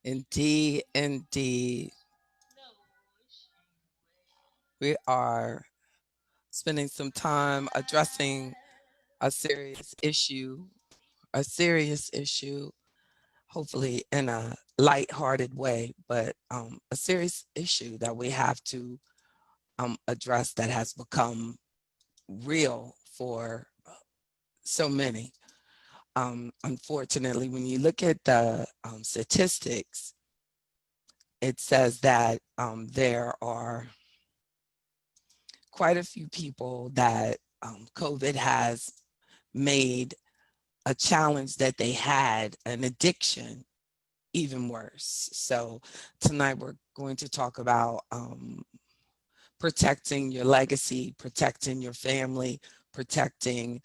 Indeed, indeed. We are spending some time addressing a serious issue, hopefully in a lighthearted way, but a serious issue that we have to address that has become real for so many. Unfortunately, when you look at the statistics, it says that there are quite a few people that COVID has made a challenge that they had, an addiction, even worse. So tonight we're going to talk about protecting your legacy, protecting your family, protecting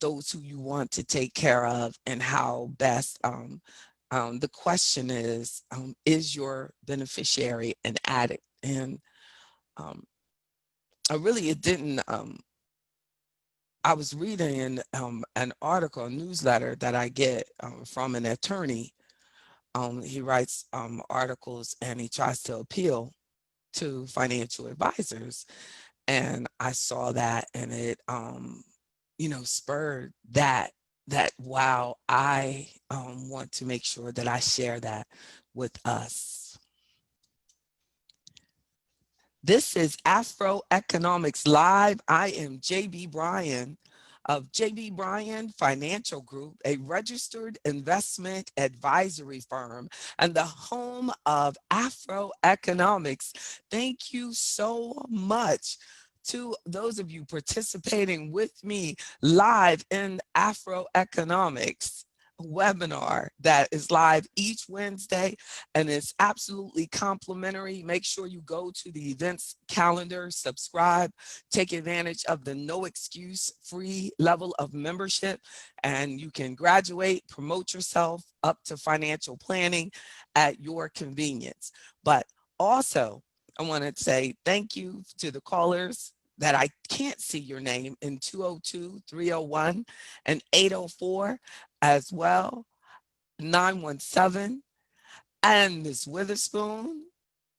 those who you want to take care of, and how best. The question is your beneficiary an addict? And um, I really, it didn't. I was reading an article, a newsletter that I get from an attorney. He writes articles and he tries to appeal to financial advisors. And I saw that and it, spurred that wow, I want to make sure that I share that with us. This is AfroEconomics Live. I am JB Bryan of JB Bryan Financial Group, a registered investment advisory firm and the home of AfroEconomics. Thank you so much to those of you participating with me live in AfroEconomics webinar that is live each Wednesday and it's absolutely complimentary. Make sure you go to the events calendar, subscribe, take advantage of the no excuse free level of membership, and you can graduate, promote yourself up to financial planning at your convenience. But also, I want to say thank you to the callers that I can't see your name in 202-301 and 804 as well, 917, and Ms. Witherspoon,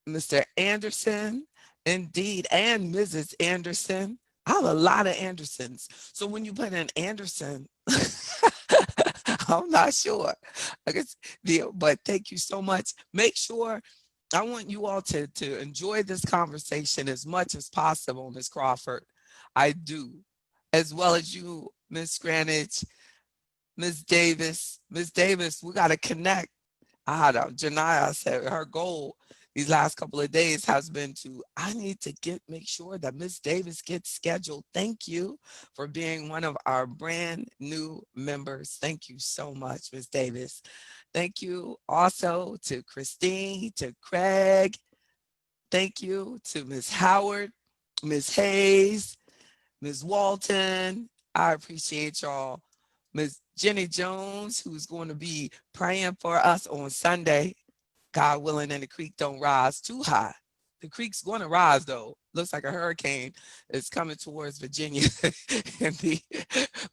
Mr. Anderson, indeed, and Mrs. Anderson. I have a lot of Andersons. So when you put in Anderson, I'm not sure. I guess but thank you so much. Make sure I want you all to enjoy this conversation as much as possible, Ms. Crawford. I do, as well as you, Ms. Greenwich, Ms. Davis. Ms. Davis, we got to connect. I had Janaya said her goal these last couple of days has been I need to make sure that Miss Davis gets scheduled. Thank you for being one of our brand new members. Thank you so much, Miss Davis. Thank you also to Christine, to Craig. Thank you to Miss Howard, Miss Hayes, Ms. Walton. I appreciate y'all. Ms. Jenny Jones, who's going to be praying for us on Sunday. God willing, and the creek don't rise too high. The creek's going to rise, though. Looks like a hurricane is coming towards Virginia and the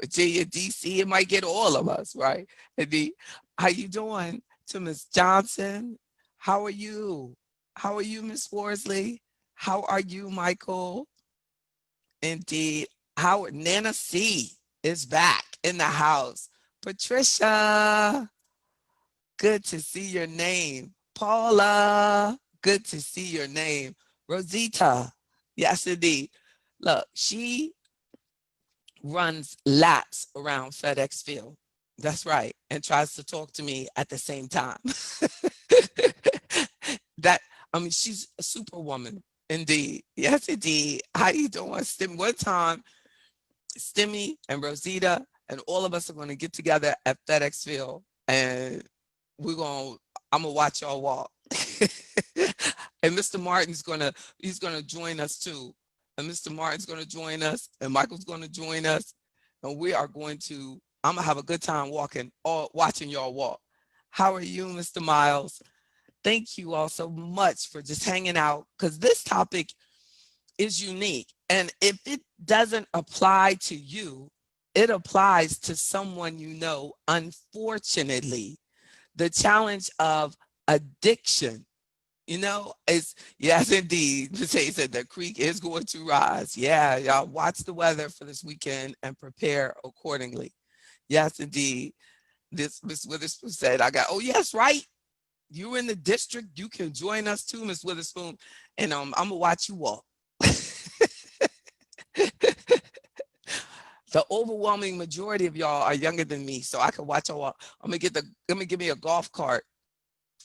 Virginia, D.C. It might get all of us, right? How you doing? To Ms. Johnson, how are you? How are you, Ms. Worsley? How are you, Michael? Indeed. Howard Nana C is back in the house. Patricia, good to see your name. Paula, good to see your name. Rosita, yes indeed. Look, she runs laps around FedEx Field. That's right. And tries to talk to me at the same time. that she's a superwoman. Indeed. Yes, indeed. How you doing? One time Stimmy and Rosita and all of us are going to get together at FedEx Field and I'm gonna watch y'all walk. And Mr. Martin's he's gonna join us too. And Mr. Martin's gonna join us and Michael's gonna join us. And I'm gonna have a good time watching y'all walk. How are you, Mr. Miles? Thank you all so much for just hanging out because this topic is unique. And if it doesn't apply to you, it applies to someone you know, unfortunately. The challenge of addiction. It's yes, indeed. Say said the creek is going to rise. Yeah, y'all watch the weather for this weekend and prepare accordingly. Yes, indeed. This Miss Witherspoon said, I got, oh, yes, right. You in the district, you can join us too, Miss Witherspoon. And I'm gonna watch you walk. The overwhelming majority of y'all are younger than me, so I can watch y'all walk. Let me give me a golf cart.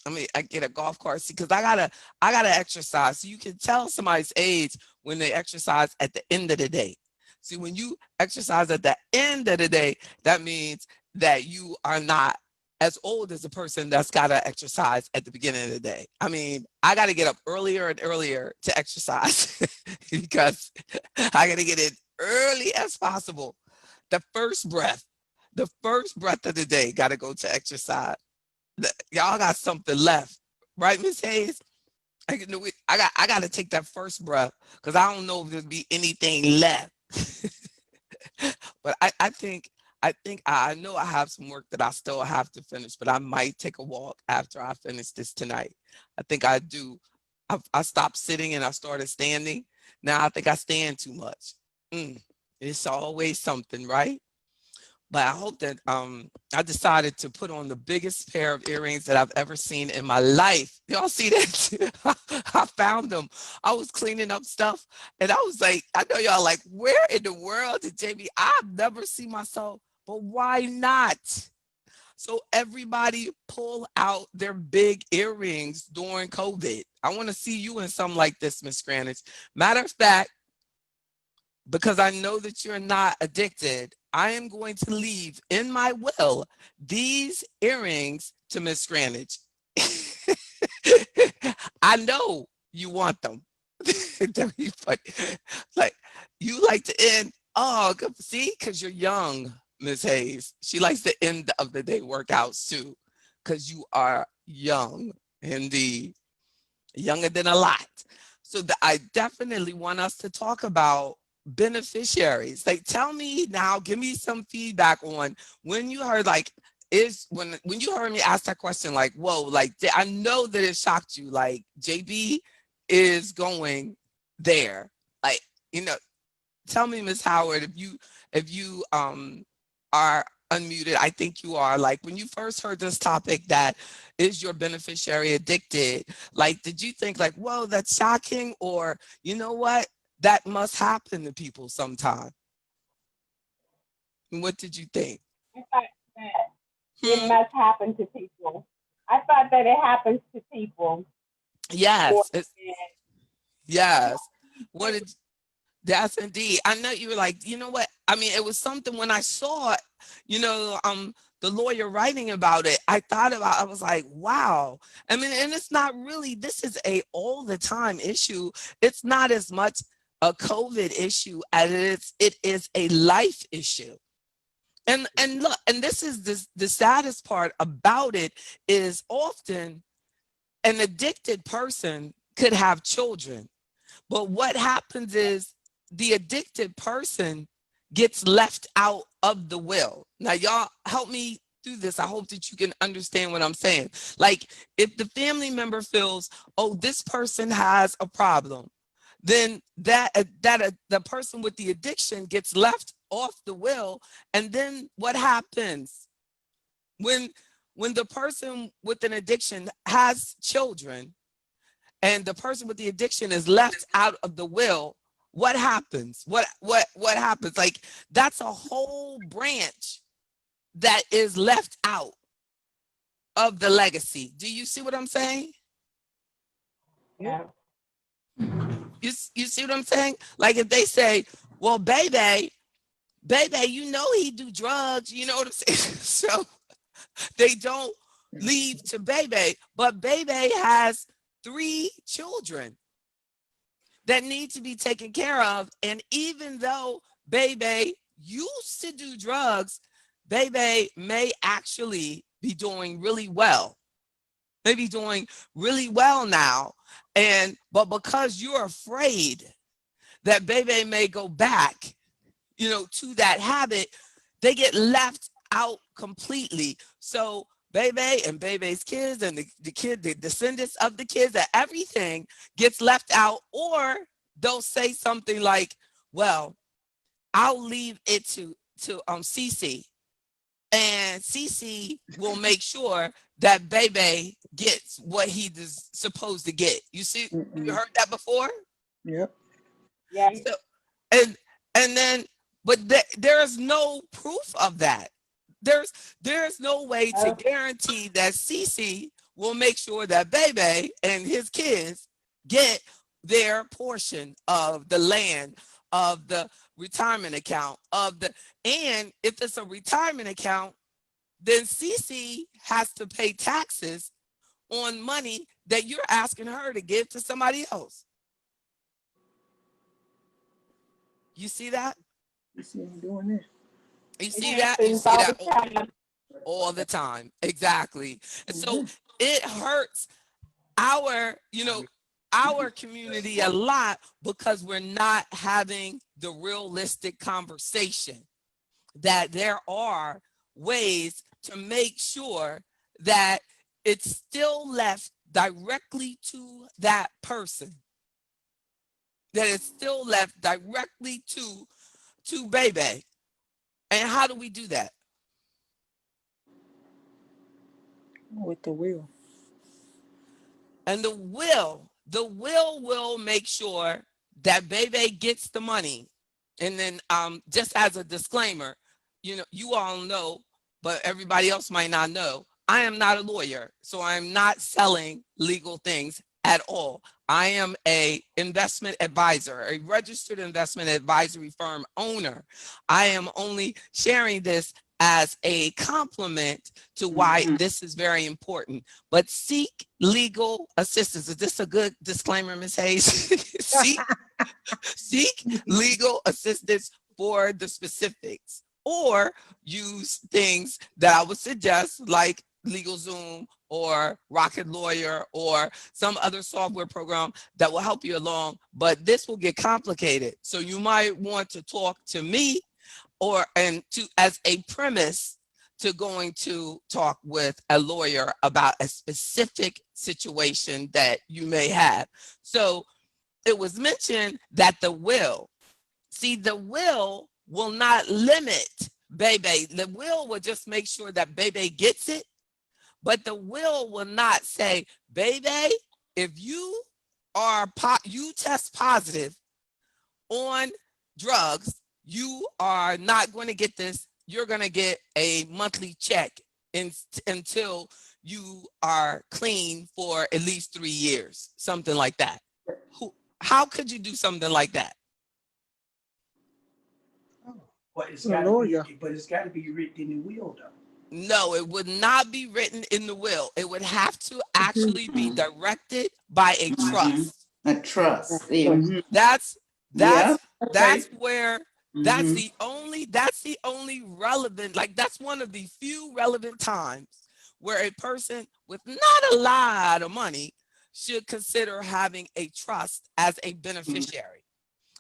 I get a golf cart, see, because I gotta exercise. So you can tell somebody's age when they exercise at the end of the day. See, when you exercise at the end of the day, that means that you are not as old as the person that's gotta exercise at the beginning of the day. I mean, I gotta get up earlier and earlier to exercise because I gotta get in early as possible. The first breath, the first breath of the day, gotta go to exercise. Y'all got something left, right, Miss Hayes? I got to take that first breath because I don't know if there'll be anything left. But I know I have some work that I still have to finish, but I might take a walk after I finish this tonight. I think I do. I stopped sitting and I started standing. Now I think I stand too much. It's always something, right? But I hope that I decided to put on the biggest pair of earrings that I've ever seen in my life. Y'all see that? I found them. I was cleaning up stuff and I was like, I know y'all like, where in the world did JB? I've never seen myself, but why not? So everybody pull out their big earrings during COVID. I want to see you in something like this, Miss Greenwich. Matter of fact, because I know that you're not addicted, I am going to leave in my will these earrings to Miss Greenwich. I know you want them. That'd be funny. Like you like to end. Oh, good. See, because you're young, Miss Hayes. She likes the end of the day workouts too, because you are young, indeed, younger than a lot. So I definitely want us to talk about beneficiaries. Like, tell me now, give me some feedback on when you heard like is when you heard me ask that question, like, whoa, like I know that it shocked you, like JB is going there. Like, you know, tell me, Miss Howard, if you are unmuted, I think you are. Like when you first heard this topic, that is your beneficiary addicted? Like, did you think like, whoa, that's shocking, or you know what, that must happen to people sometime? What did you think? I thought that it Hmm? must happen to people. I thought that it happens to people more Yes, than yes. What did That's indeed. I know you were like, you know what? I mean, it was something when I saw it, you know, the lawyer writing about it, I was like, wow. I mean, and it's not really, this is a all the time issue. It's not as much a COVID issue as it is a life issue. And look, and this is the saddest part about it is often an addicted person could have children, but what happens is the addicted person gets left out of the will. Now, y'all help me through this. I hope that you can understand what I'm saying. Like, if the family member feels, oh, this person has a problem, then the person with the addiction gets left off the will. And then what happens when the person with an addiction has children and the person with the addiction is left out of the will? What happens? What happens? Like, that's a whole branch that is left out of the legacy. Do you see what I'm saying? yeah. You see what I'm saying? Like, if they say, well, baby, you know he do drugs, you know what I'm saying? So they don't leave to baby, but baby has 3 children that need to be taken care of. And even though baby used to do drugs, baby may actually be doing really well, maybe doing really well now. But because you're afraid that baby may go back, to that habit, they get left out completely. So Bebe and Bebe's kids and the descendants of the kids, that everything gets left out, or they'll say something like, well, I'll leave it to Cece, and Cece will make sure that Bebe gets what he is supposed to get. You see, you heard that before? Yep. Yeah. So, and and then, but there is no proof of that. There's there's no way to Oh, guarantee that Cece will make sure that Bebe and his kids get their portion of the land, of the retirement account, of the, and if it's a retirement account, then Cece has to pay taxes on money that you're asking her to give to somebody else. You see that? You see him doing this. You it see that? You happens see all that the time. all the time. Exactly. And so Mhm. it hurts our, our community a lot because we're not having the realistic conversation that there are ways to make sure that it's still left directly to that person, that it's still left directly to Bebe. And how do we do that? With the will. And the will make sure that Bebe gets the money. And then just as a disclaimer, you all know, but everybody else might not know, I am not a lawyer, so I'm not selling legal things at all. I am a investment advisor, a registered investment advisory firm owner. I am only sharing this as a compliment to why this is very important. But seek legal assistance. Is this a good disclaimer, Ms. Hayes? Seek legal assistance for the specifics, or use things that I would suggest, like LegalZoom or Rocket Lawyer or some other software program that will help you along. But this will get complicated. So you might want to talk to me, or and to as a premise to going to talk with a lawyer about a specific situation that you may have. So it was mentioned that the will not limit Bebe. The will just make sure that Bebe gets it, but the will not say, Bebe, if you test positive on drugs, you are not going to get this. You're going to get a monthly check until you are clean for at least 3 years, something like that. How could you do something like that? But it's A got to lawyer. be written in the will, though. No, it would not be written in the will. It would have to actually be directed by a trust. A trust. Trust. That's Yeah. that's Okay. that's where that's the only relevant, like that's one of the few relevant times where a person with not a lot of money should consider having a trust as a beneficiary.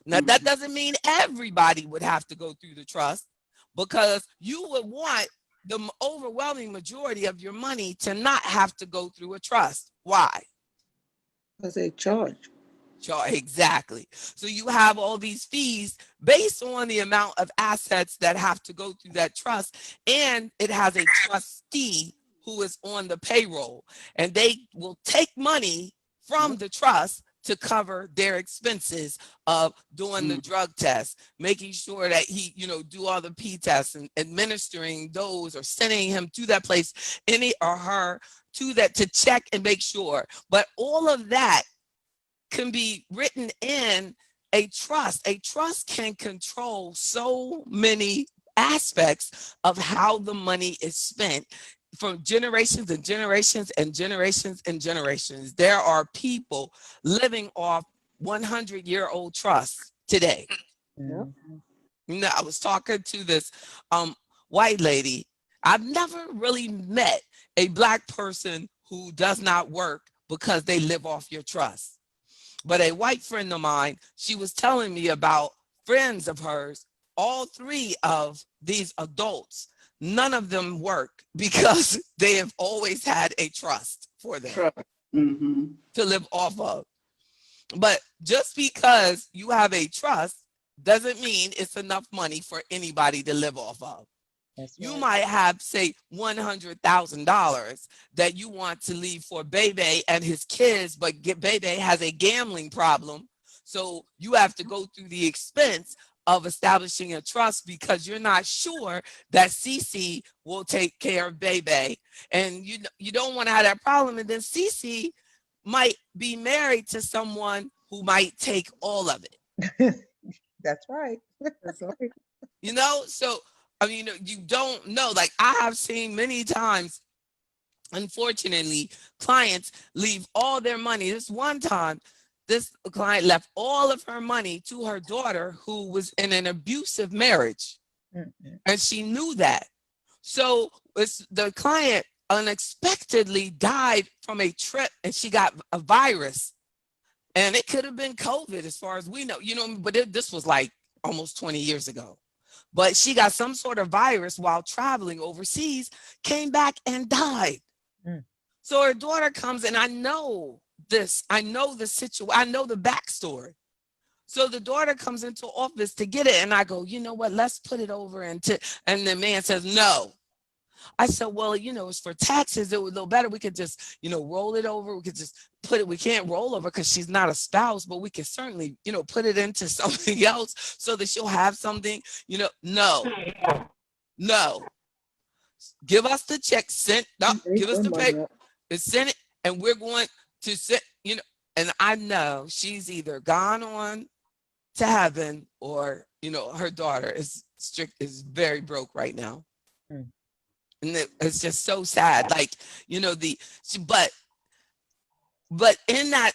Now, that doesn't mean everybody would have to go through the trust, because you would want the overwhelming majority of your money to not have to go through a trust. Why? Because they charge. Sure, exactly. So you have all these fees based on the amount of assets that have to go through that trust, and it has a trustee who is on the payroll, and they will take money from the trust to cover their expenses of doing the drug test, making sure that he, do all the P tests and administering those, or sending him to that place, any or her to that, to check and make sure. But all of that can be written in a trust. A trust can control so many aspects of how the money is spent from generations and generations and generations and generations. There are people living off 100-year-old trusts today. Yep. I was talking to this white lady. I've never really met a Black person who does not work because they live off your trust. But a white friend of mine, she was telling me about friends of hers, all three of these adults none of them work because they have always had a trust for them Trust. Mm-hmm. to live off of. But just because you have a trust doesn't mean it's enough money for anybody to live off of. That's You right. might have, say, $100,000 that you want to leave for Bebe and his kids, but Bebe has a gambling problem. So you have to go through the expense of establishing a trust because you're not sure that Cece will take care of Bebe. And you don't want to have that problem. And then Cece might be married to someone who might take all of it. That's right. That's right. So I mean, you don't know. Like, I have seen many times, unfortunately, clients leave all their money. This one time, this client left all of her money to her daughter who was in an abusive marriage, Mm-mm. and she knew that. So the client unexpectedly died from a trip, and she got a virus, and it could have been COVID as far as we know, but this was like almost 20 years ago. But she got some sort of virus while traveling overseas, came back and died. Mm. So her daughter comes, and I know this. I know the situation. I know the backstory. So the daughter comes into office to get it, and I go, you know what? Let's put it over and the man says no. I said, well, it's for taxes. It would a little better. We could just, roll it over. We could just put it. We can't roll over because she's not a spouse, but we can certainly, put it into something else so that she'll have something, no, no. Give us the check, send, no, Make give us her the money paper, up. and send it, and we're going to send, and I know she's either gone on to heaven or, her daughter is very broke right now. Mm. And it's just so sad. Like, but in that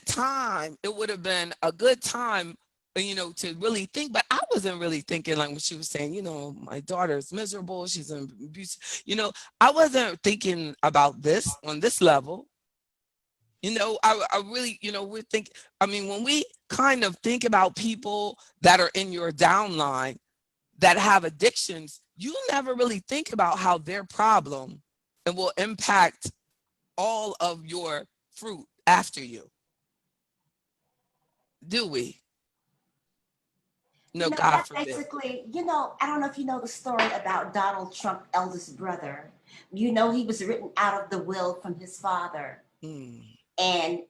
time, it would have been a good time, to really think. But I wasn't really thinking, like when she was saying, my daughter is miserable, she's in abuse. I wasn't thinking about this on this level. I really, we think, I mean, when we kind of think about people that are in your downline that have addictions, you never really think about how their problem and will impact all of your fruit after you. Do we? No, God That forbid. basically, I don't know if you know the story about Donald Trump's eldest brother. He was written out of the will from his father. Mm. And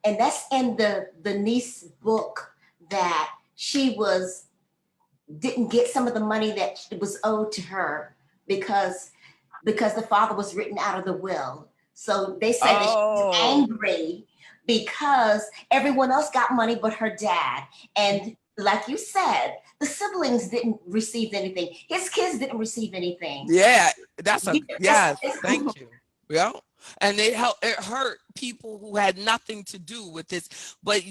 that's in the niece book, that she didn't get some of the money that was owed to her because the father was written out of the will. So they say that she was Oh, angry because everyone else got money but her dad. And like you said, the siblings didn't receive anything. His kids didn't receive anything. yeah. It's- Yes. Thank you. Yeah. And it hurt people who had nothing to do with this. But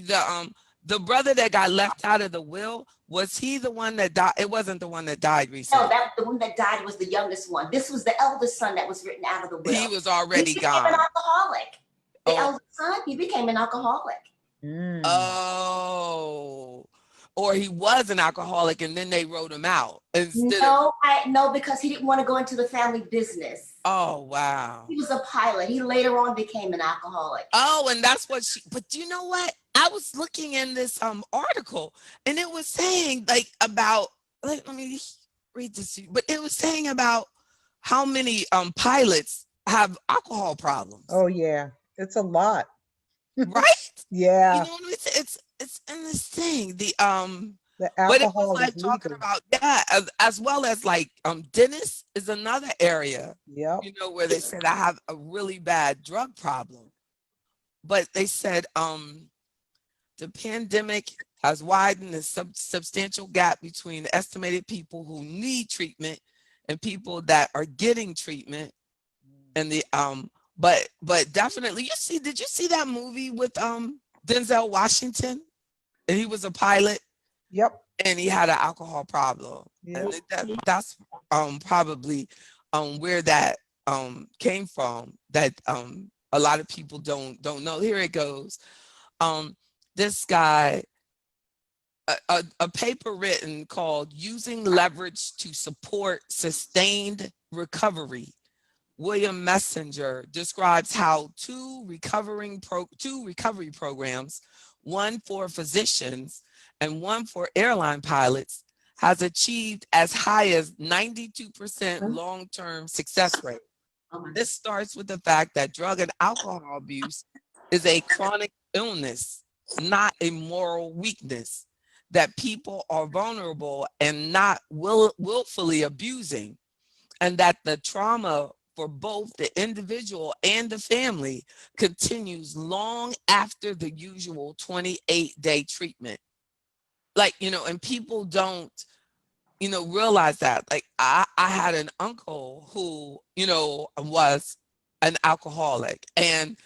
the brother that got left out of the will, was he the one that died? It wasn't the one that died No, recently. the one that died was the youngest one. This was the eldest son that was written out of the He will. was He already became an gone. alcoholic. The Oh, eldest son, he became an alcoholic. Mm. oh. Or he was an alcoholic and then they wrote him out instead of, No, because he didn't want to go into the family business. oh, wow. He was a pilot. He later on became an alcoholic. Oh, and that's but you know what? I was looking in this article, and it was saying like about, let me read this to you, but it was saying about how many pilots have alcohol problems. Oh yeah, it's a lot. Right? Yeah, It's in this thing. the But it was alcohol is like talking legal. about, yeah, as well as like dentists is another area, Yep. where they said I have a really bad drug problem. But they said the pandemic has widened the substantial gap between the estimated people who need treatment and people that are getting treatment. And but definitely, did you see that movie with Denzel Washington? And he was a pilot Yep. and he had an alcohol problem. And Yep. that's probably where that came from, that a lot of people don't know. Here it goes. This guy a paper written called Using Leverage to Support Sustained Recovery. William Messenger describes how two recovery programs, one for physicians and one for airline pilots, has achieved as high as 92% long-term success rate. This starts with the fact that drug and alcohol abuse is a chronic illness, not a moral weakness, that people are vulnerable and not willfully abusing, and that the trauma for both the individual and the family continues long after the usual 28-day treatment. Like, and people don't, realize that. Like, I had an uncle who, was an alcoholic, and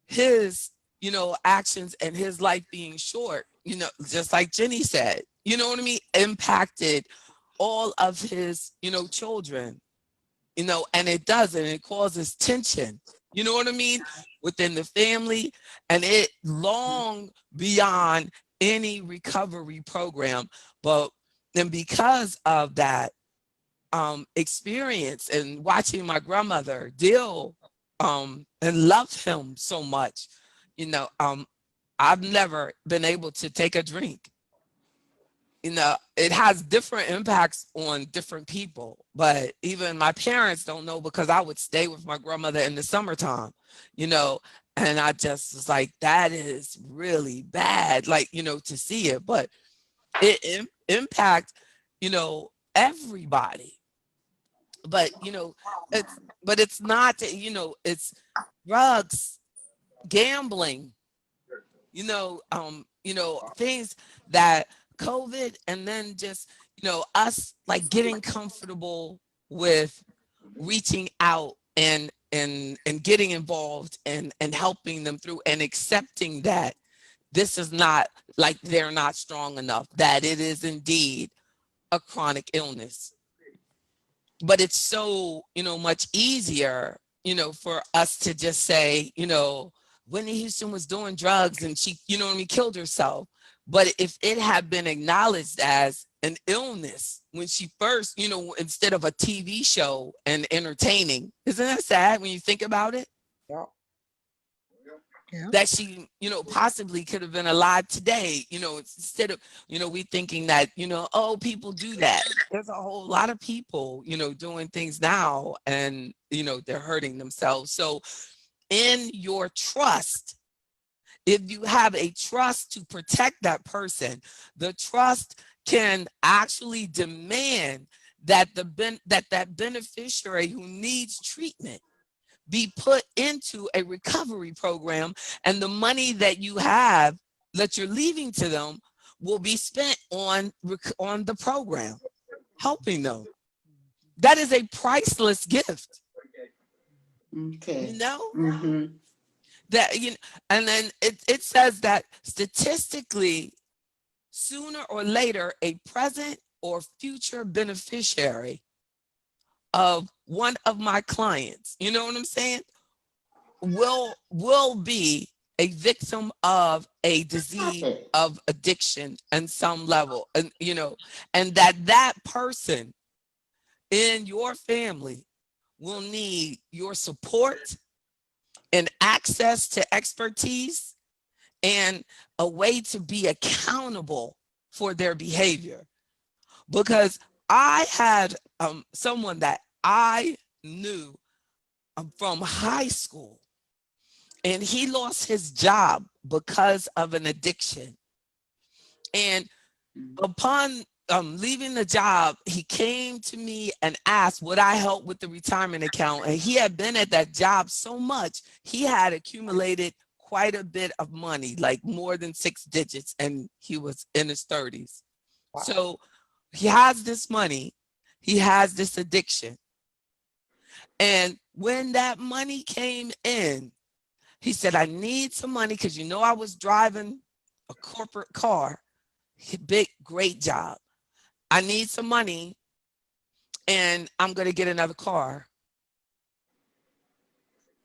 his, actions and his life being short, just like Jenny said, you know what I mean, impacted all of his, children, and it does, and it causes tension, you know what I mean, within the family, and it long beyond any recovery program. But then because of that experience and watching my grandmother deal and love him so much, I've never been able to take a drink. It has different impacts on different people, but even my parents don't know, because I would stay with my grandmother in the summertime, you know, and I just was like, that is really bad, like, to see it, but it impact, everybody. But, it's not, it's drugs, gambling, things that COVID, and then just, us like getting comfortable with reaching out and getting involved and helping them through, and accepting that this is not like they're not strong enough, that it is indeed a chronic illness. But it's so, much easier, for us to just say, Whitney Houston was doing drugs and she, killed herself. But if it had been acknowledged as an illness when she first, instead of a TV show and entertaining, isn't that sad when you think about it? Yeah. Yeah. That she, possibly could have been alive today, instead of, we thinking that, oh, people do that. There's a whole lot of people, doing things now, and, they're hurting themselves. So in your trust, if you have a trust to protect that person, the trust can actually demand that that beneficiary who needs treatment be put into a recovery program, and the money that you have that you're leaving to them will be spent on the program, helping them. That is a priceless gift. Okay. Mm-hmm. That and then it says that statistically, sooner or later, a present or future beneficiary of one of my clients, you know what I'm saying, will be a victim of a disease of addiction and some level, and and that person in your family will need your support and access to expertise and a way to be accountable for their behavior. Because I had someone that I knew from high school, and he lost his job because of an addiction. And upon leaving the job, he came to me and asked would I help with the retirement account. And he had been at that job so much, he had accumulated quite a bit of money, like more than 6 digits, and he was in his 30s. Wow. So he has this money, he has this addiction. And when that money came in, he said, I need some money because I was driving a corporate car, big, great job. I need some money and I'm going to get another car.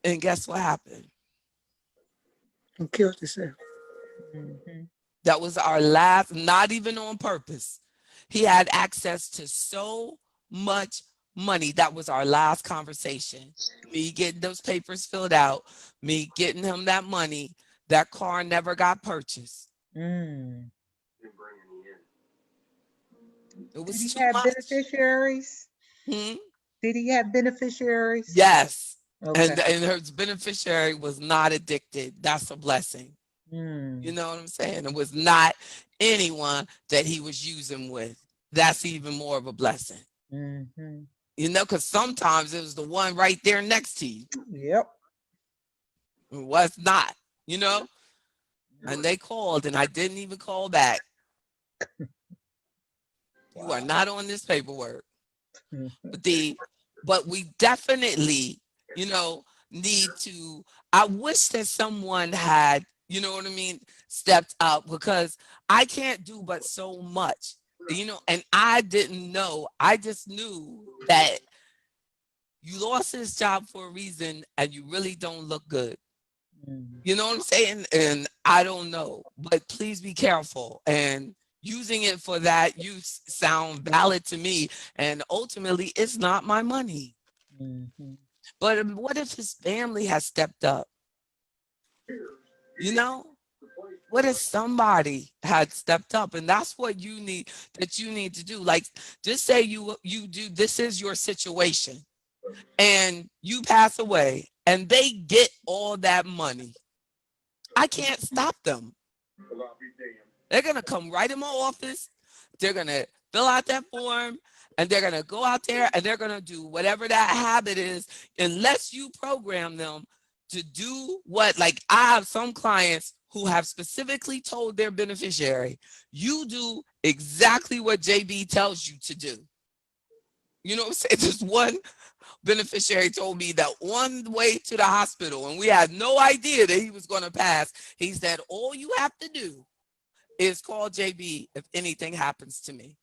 And guess what happened? And killed yourself. Mhm. That was our last, not even on purpose. He had access to so much money. That was our last conversation. Me getting those papers filled out, me getting him that money. That car never got purchased. Mm. It Did was he too have much. beneficiaries? Hmm? Did he have beneficiaries? Yes. Okay. And her beneficiary was not addicted. That's a blessing. You Mm. know what I'm saying? It was not anyone that he was using with. That's even more of a blessing. Mm-hmm. You know, because sometimes it was the one right there next to you. Yep. It was not, you know? And they called and I didn't even call back. You are Wow. not on this paperwork. Mm-hmm. But we definitely, you know, need to, I wish that someone had, you know what I mean, stepped up because I can't do but so much. You know, and I didn't know. I just knew that you lost this job for a reason and you really don't look good. You know what I'm saying? And I don't know, but please be careful. And using it for that use sound valid to me. And ultimately, it's not my money. Mm-hmm. But what if his family has stepped up? You know, what if somebody had stepped up? And that's what you need to do. Like, just say you do. This is your situation, and you pass away, and they get all that money. I can't stop them. They're going to come right in my office. They're going to fill out that form and they're going to go out there and they're going to do whatever that habit is, unless you program them to do what, like I have some clients who have specifically told their beneficiary, you do exactly what JB tells you to do. You know what I'm saying? Just one beneficiary told me that on the way to the hospital, and we had no idea that he was going to pass, he said, all you have to do is call JB if anything happens to me.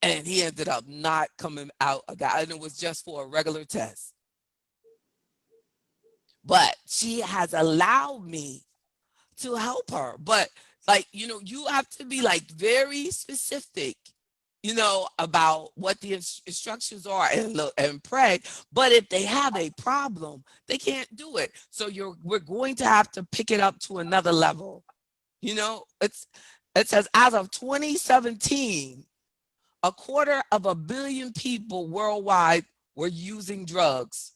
And he ended up not coming out of that. And it was just for a regular test. But she has allowed me to help her. But like, you know, you have to be like very specific, you know, about what the instructions are and look and pray. But if they have a problem, they can't do it. So we're going to have to pick it up to another level. You know, it says as of 2017, 250 million people worldwide were using drugs,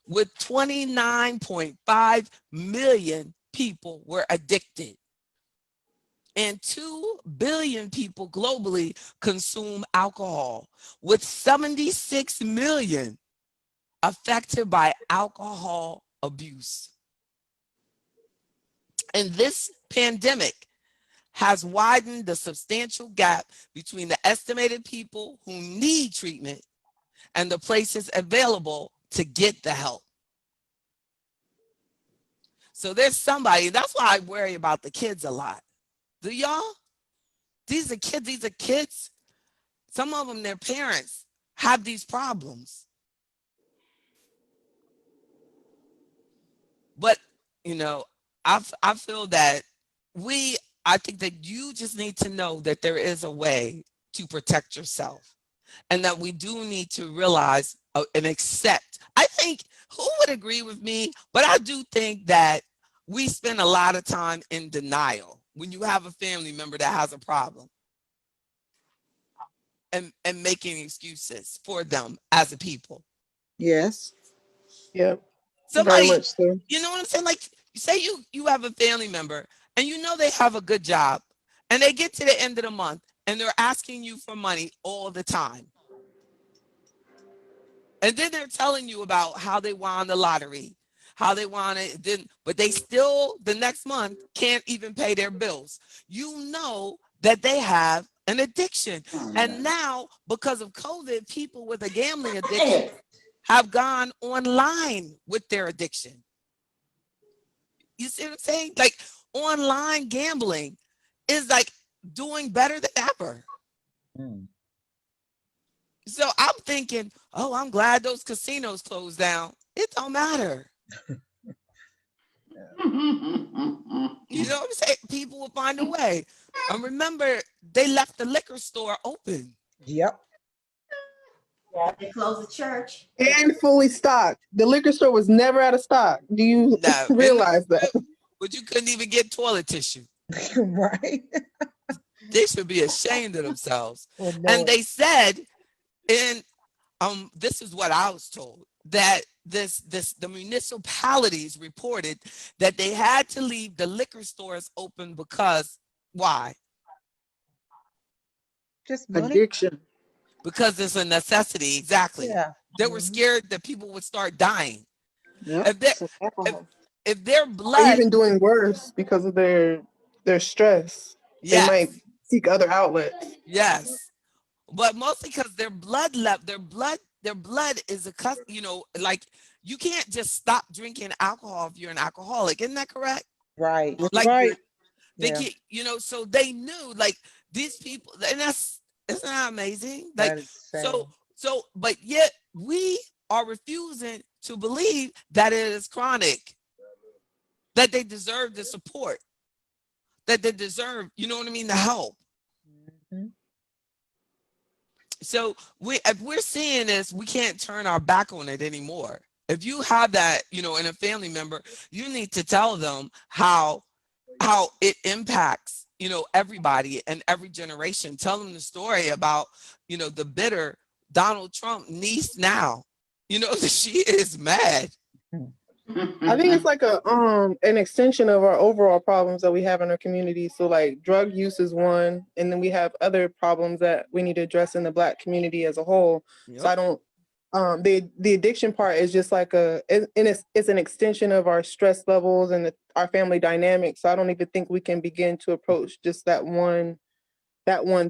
with 29.5 million people were addicted, and 2 billion people globally consume alcohol, with 76 million affected by alcohol abuse. And this pandemic has widened the substantial gap between the estimated people who need treatment and the places available to get the help. So there's somebody, that's why I worry about the kids a lot. Do y'all? These are kids. Some of them, their parents have these problems. But, you know, I feel that I think that you just need to know that there is a way to protect yourself and that we do need to realize and accept. I think, who would agree with me? But I do think that we spend a lot of time in denial when you have a family member that has a problem and making excuses for them as a people. Yes. Yep, very Somebody, much so. you know what I'm saying? Like, say you have a family member and you know they have a good job and they get to the end of the month and they're asking you for money all the time. And then they're telling you about how they won the lottery, how they won it, then, but they still the next month can't even pay their bills. You know that they have an addiction. And now, because of COVID, people with a gambling addiction have gone online with their addiction. You see what I'm saying? Like, online gambling is like doing better than ever. Mm. So I'm thinking, oh, I'm glad those casinos closed down. It don't matter. You know what I'm saying? People will find a way. And remember, they left the liquor store open. Yep. But they closed the church. And fully stocked. The liquor store was never out of stock. Do you Now, in the realize that? strip, but you couldn't even get toilet tissue. Right. They should be ashamed of themselves. Oh, And boy. they said, and this is what I was told, that the municipalities reported that they had to leave the liquor stores open because why? Just money. Addiction. Because it's a necessity. Exactly. Yeah. They were scared that people would start dying. Yep. If, they, Some if, alcohol. if their Or blood, even doing worse because of their stress. They might yes, seek other outlets. yes, but mostly because their blood left, their blood is like you can't just stop drinking alcohol if you're an alcoholic. Isn't that correct? Right. That's Like right. they Yeah. get, so they knew like these people, and isn't that amazing? Like That is sad. but yet we are refusing to believe that it is chronic, that they deserve the support, that they deserve, you know what I mean, the help. Mhm. So if we're seeing this, we can't turn our back on it anymore. If you have that, in a family member, you need to tell them how it impacts, everybody and every generation. Tell them the story about, the bitter Donald Trump niece now. She is mad. I think it's like an extension of our overall problems that we have in our community. So like drug use is one, and then we have other problems that we need to address in the Black community as a whole. So Yep. I don't the addiction part is just like it's an extension of our stress levels and our family dynamics. So I don't even think we can begin to approach just that one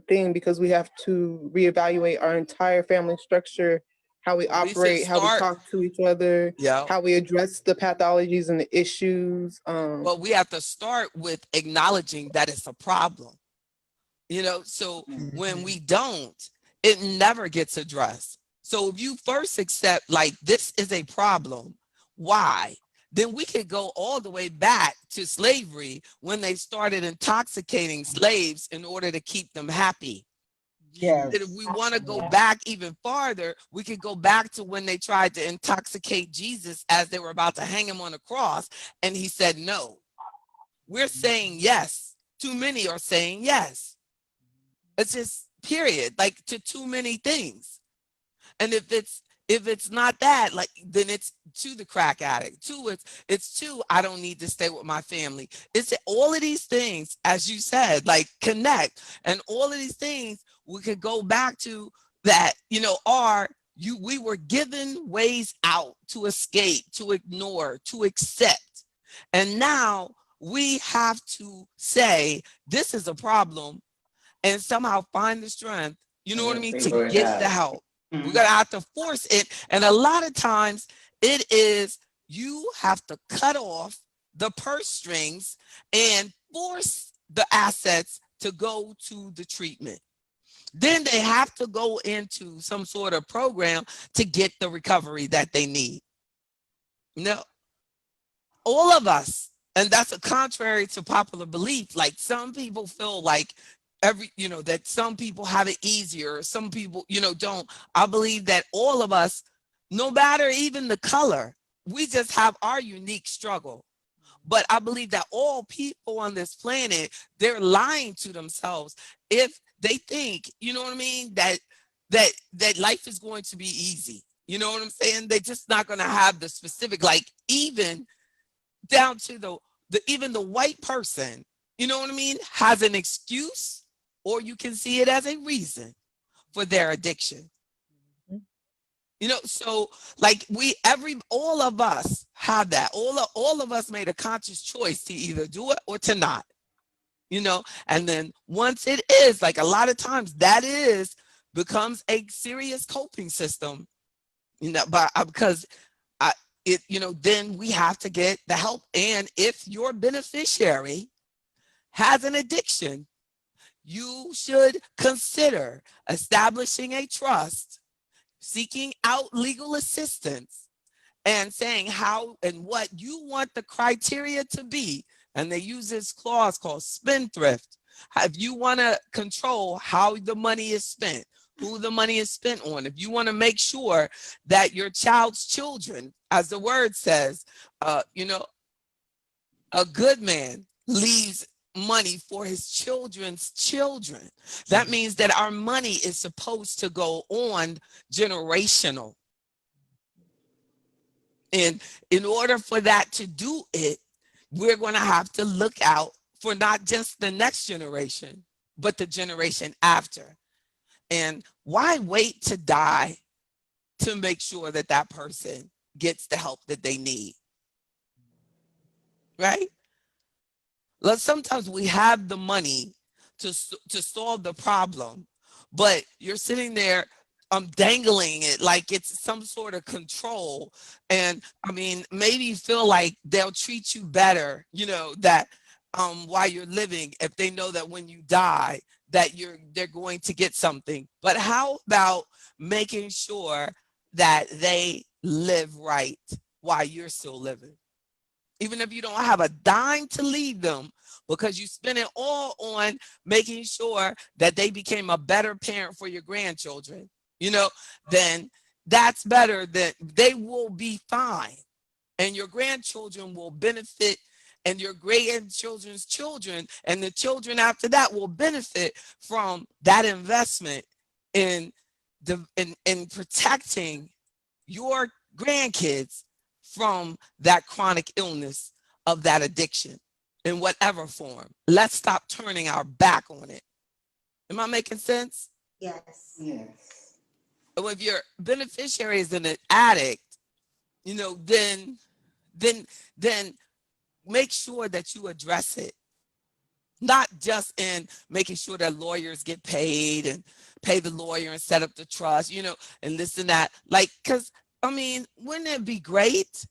thing, because we have to reevaluate our entire family structure, how we We should operate, how we start. talk to each other, Yeah. how we address the pathologies and the issues. Well, we have to start with acknowledging that it's a problem. So when we don't, it never gets addressed. So if you first accept like this is a problem, why? Then we could go all the way back to slavery when they started intoxicating slaves in order to keep them happy. Yes. That if we want to go back even farther, we could go back to when they tried to intoxicate Jesus as they were about to hang him on the cross, and he said no. We're saying yes. Too many are saying yes. It's just period, like to too many things. And if it's not that, like then it's to the crack addict. Two, it's to I don't need to stay with my family. It's all of these things, as you said, like connect, and all of these things we could go back to that. We were given ways out to escape, to ignore, to accept, and now we have to say this is a problem and somehow find the strength, you know what I mean, to get the help. We're gonna have to force it. And a lot of times it is you have to cut off the purse strings and force the assets to go to the treatment. Then they have to go into some sort of program to get the recovery that they need. No, all of us, and that's a contrary to popular belief. Like some people feel like that some people have it easier, some people, don't. I believe that all of us, no matter even the color, we just have our unique struggle. But I believe that all people on this planet, they're lying to themselves if they think, you know what I mean, that life is going to be easy. You know what I'm saying? They're just not going to have the specific, like even down to even the white person, you know what I mean, has an excuse, or you can see it as a reason for their addiction. So like all of us have that. All of us made a conscious choice to either do it or to not. And then once it is, like a lot of times that becomes a serious coping system, but because then we have to get the help. And if your beneficiary has an addiction, you should consider establishing a trust, seeking out legal assistance, and saying how and what you want the criteria to be. And they use this clause called spendthrift. If you want to control how the money is spent, who the money is spent on, if you want to make sure that your child's children, as the word says, you know, a good man leaves money for his children's children. That means that our money is supposed to go on generational. And in order for that to do it, we're going to have to look out for not just the next generation, but the generation after. And why wait to die to make sure that that person gets the help that they need? Right? Sometimes we have the money to solve the problem, but you're sitting there dangling it like it's some sort of control. And I mean, maybe you feel like they'll treat you better, you know, that while you're living, if they know that when you die that they're going to get something. But how about making sure that they live right while you're still living? Even if you don't have a dime to leave them, because you spend it all on making sure that they became a better parent for your grandchildren, you know, then that's better. That they will be fine and your grandchildren will benefit, and your grandchildren's children and the children after that will benefit from that investment in protecting your grandkids from that chronic illness of that addiction in whatever form. Let's stop turning our back on it. Am I making sense? Yes. Yes. So if your beneficiary is an addict, you know, then make sure that you address it. Not just in making sure that lawyers get paid and pay the lawyer and set up the trust, you know, and this and that. Like, because I mean, wouldn't it be great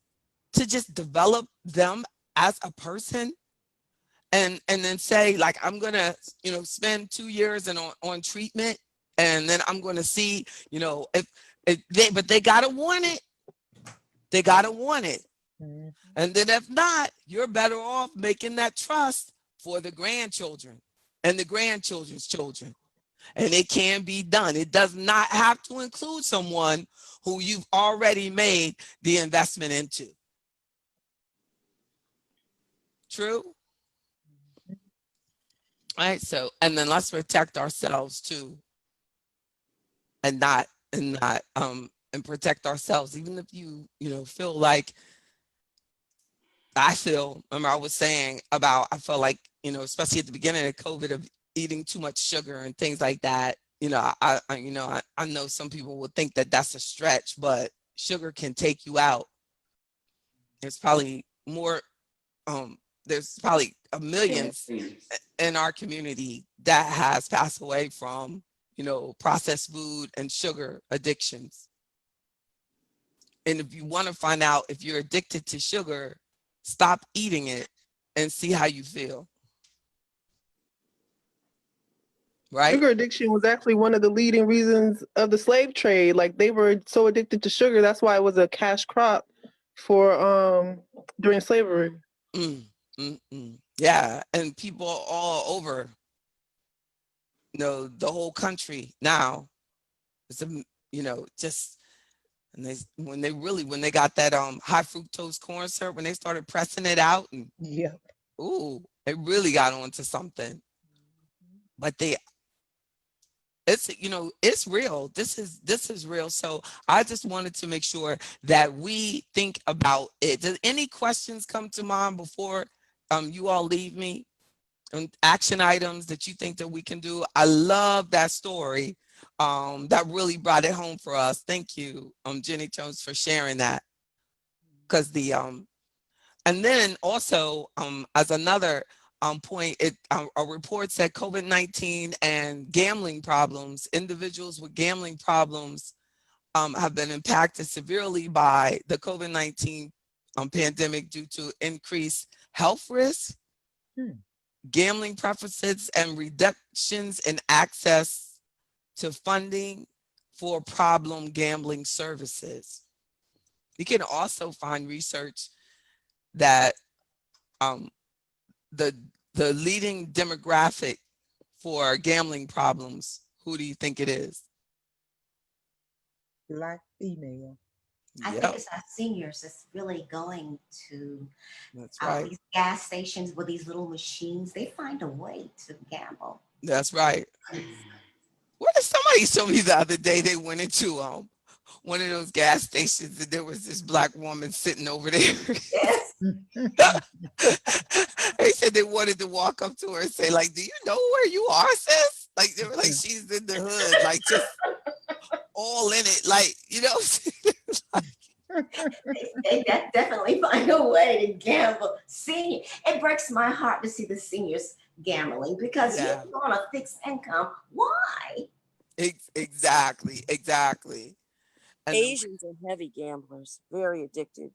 to just develop them as a person and then say, like, I'm gonna, you know, spend 2 years on treatment, and then I'm gonna see, you know, but they gotta want it. They gotta want it. Mhm. And then if not, you're better off making that trust for the grandchildren and the grandchildren's children. And it can be done. It does not have to include someone who you've already made the investment into. True? All right. So, and then let's protect ourselves too, and protect ourselves, even if you know, feel like remember I was saying about, I felt like, you know, especially at the beginning of COVID, of eating too much sugar and things like that. You know, I know some people will think that that's a stretch, but sugar can take you out. There's probably more, there's probably a millions in our community that has passed away from, you know, processed food and sugar addictions. And if you want to find out if you're addicted to sugar, stop eating it and see how you feel. Right? Sugar addiction was actually one of the leading reasons of the slave trade. Like they were so addicted to sugar, that's why it was a cash crop for during slavery. Mm, yeah. And people all over, you know, the whole country now, it's you know, just, and when they got that high fructose corn syrup, when they started pressing it out, and Yep. ooh, it really got onto something. But it's, you know, it's real. This is real. So I just wanted to make sure that we think about it. Does any questions come to mind before you all leave me? Action items that you think that we can do? I love that story. That really brought it home for us. Thank you, Jenny Jones, for sharing that. Because and then also, as another point, a report said COVID-19 and gambling problems, individuals with gambling problems have been impacted severely by the COVID-19 pandemic due to increased health risks, gambling preferences, and reductions in access to funding for problem gambling services. You can also find research that um, the the leading demographic for gambling problems, who do you think it is? Black female. I think Yep, it's our seniors that's really going to that's right. these gas stations with these little machines. They find a way to gamble. That's right. What did somebody show me the other day? They went into one of those gas stations and there was this black woman sitting over there. Yes. They said they wanted to walk up to her and say, like, do you know where you are, sis? Like they were like, she's in the hood, like just all in it, like, you know. They definitely find a way to gamble. Senior, it breaks my heart to see the seniors gambling because Yeah. you're on a fixed income. Why? Exactly, exactly. And the, Asians are heavy gamblers, very addicted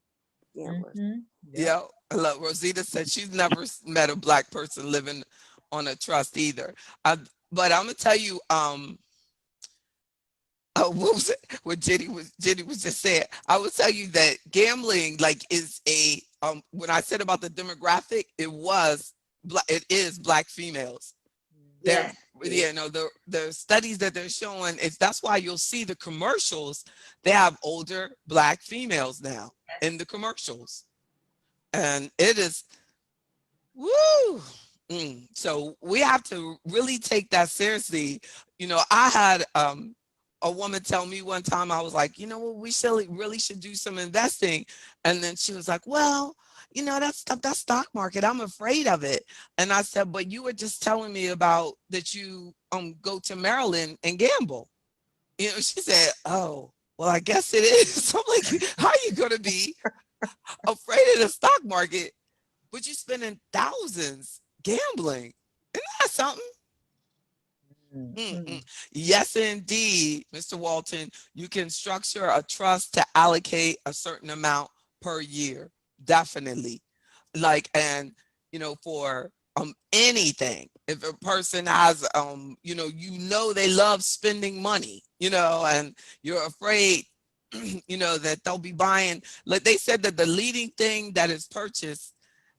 gamblers. Mhm. yeah, look, Rosita said she's never met a black person living on a trust either. But I'm gonna tell you, what was it? What Jenny was just saying. I will tell you that gambling, like, is a when I said about the demographic, it is black females. They're Yes. no, the studies that they're showing is that's why you'll see the commercials. They have older black females now in the commercials, and it is woo. So we have to really take that seriously. I had a woman tell me one time, I was like, what, we really should do some investing. And then she was like, well, that stock market, I'm afraid of it. And I said, but you were just telling me about that you go to Maryland and gamble. She said, oh, well, I guess it is. I'm like, how are you gonna be afraid of the stock market, but you're spending thousands gambling? Isn't that something? Mhm. Yes, indeed, Mr. Walton. You can structure a trust to allocate a certain amount per year. Definitely. Like, and for anything. If a person has they love spending money, and you're afraid, that they'll be buying, like they said that the leading thing that is purchased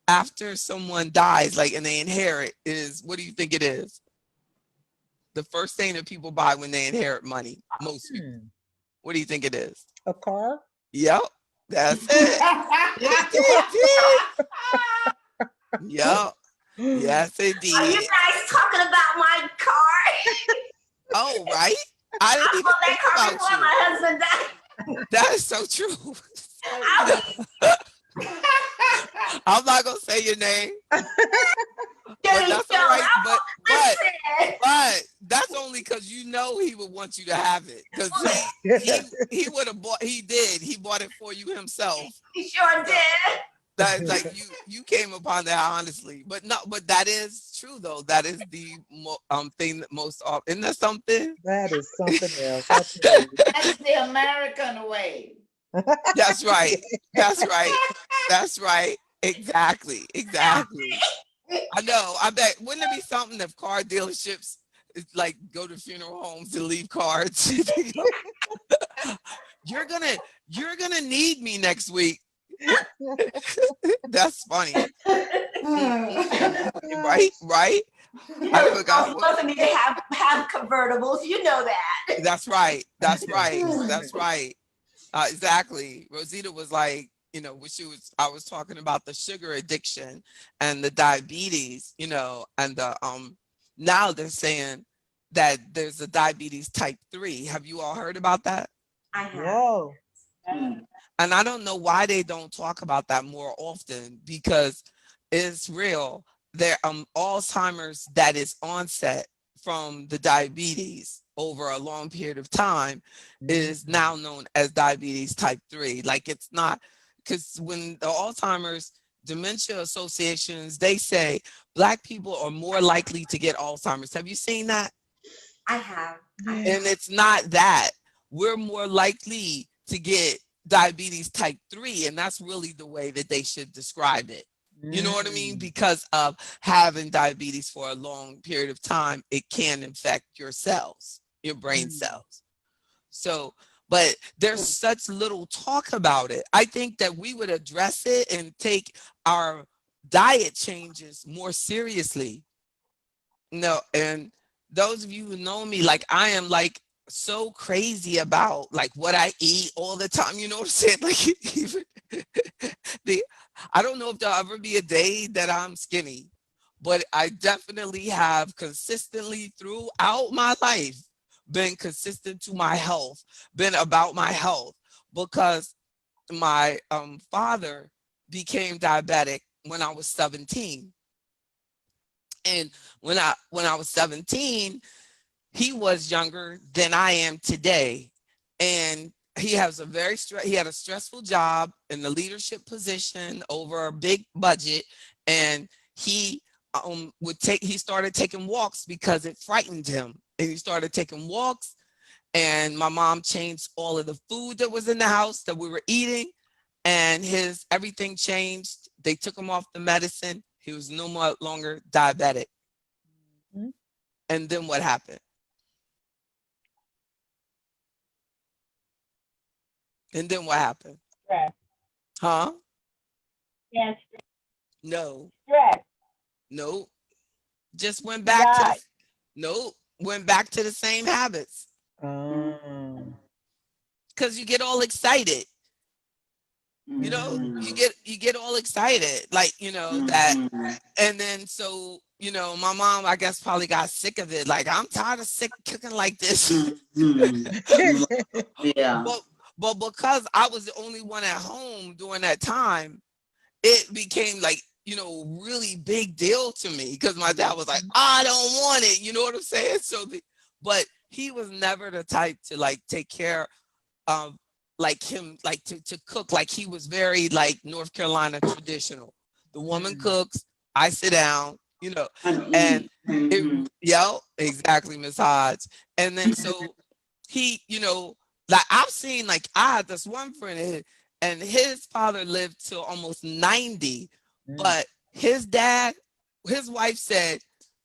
after someone dies, like, and they inherit is, what do you think it is? The first thing that people buy when they inherit money, most people. Hmm. What do you think it is? A car? Yep, that's it. Yep, yes, Are you indeed. guys talking about my car? Oh, right. I I didn't even bought that think car about before you. my husband died. That is so true. I I'm not gonna say your name, but Jenny that's all Jones. right. But but Listen. but that's only because he would want you to have it. Because he would have bought. He did. He bought it for you himself. He sure So did. that is like you came upon that honestly. But no, but that is true though. That is the thing that most often. Isn't that something? That is something else, I tell you. That's the American way. That's right. That's right. That's right. Exactly. Exactly. I know. I bet. Wouldn't it be something if car dealerships like go to funeral homes and leave cards? you're gonna you're gonna need me next week. That's funny. Right? Right? I forgot what. Both of need to have convertibles. You know that. That's right. That's right. That's right. Exactly. Rosita was like, when I was talking about the sugar addiction and the diabetes, and now they're saying that there's a diabetes type 3. Have you all heard about that? I have. Whoa. And I don't know why they don't talk about that more often, because it's real. There Alzheimer's that is onset from the diabetes over a long period of time is now known as diabetes type 3. Like, it's not, because when the Alzheimer's dementia associations, they say black people are more likely to get Alzheimer's. Have you seen that? I have. And it's not that. We're more likely to get diabetes type 3, and that's really the way that they should describe it. You know what I mean? Because of having diabetes for a long period of time, it can infect your cells, your brain cells. So but there's such little talk about it. I think that we would address it and take our diet changes more seriously. No, and those of you who know me, like I am like so crazy about like what I eat all the time. You know what I'm saying? Like even the I don't know if there'll ever be a day that I'm skinny, but I definitely have consistently throughout my life been consistent to my health, been about my health because my father became diabetic when I was 17. And when I was 17, he was younger than I am today. And he had a stressful job in the leadership position over a big budget. And he he started taking walks because it frightened him. And he started taking walks. And my mom changed all of the food that was in the house that we were eating. And his everything changed. They took him off the medicine. He was no more longer diabetic. Mhm. And then what happened? And then what happened? Stress. Huh? Yeah, No, stress. no. Just went You back to the got no, went back to the same habits. Um, Because you get all excited. You know, you get all excited, like, that. And then so, my mom, I guess, probably got sick of it. Like, I'm tired of sick cooking like this. Yeah. But because I was the only one at home during that time, it became like, really big deal to me because my dad was like, I don't want it. You know what I'm saying? But he was never the type to like take care of like him, like to cook. Like he was very like North Carolina traditional. The woman cooks, I sit down, and exactly, Miss Hodge. And then so he, like I've seen, like I had this one friend and his father lived till almost 90, but his wife said,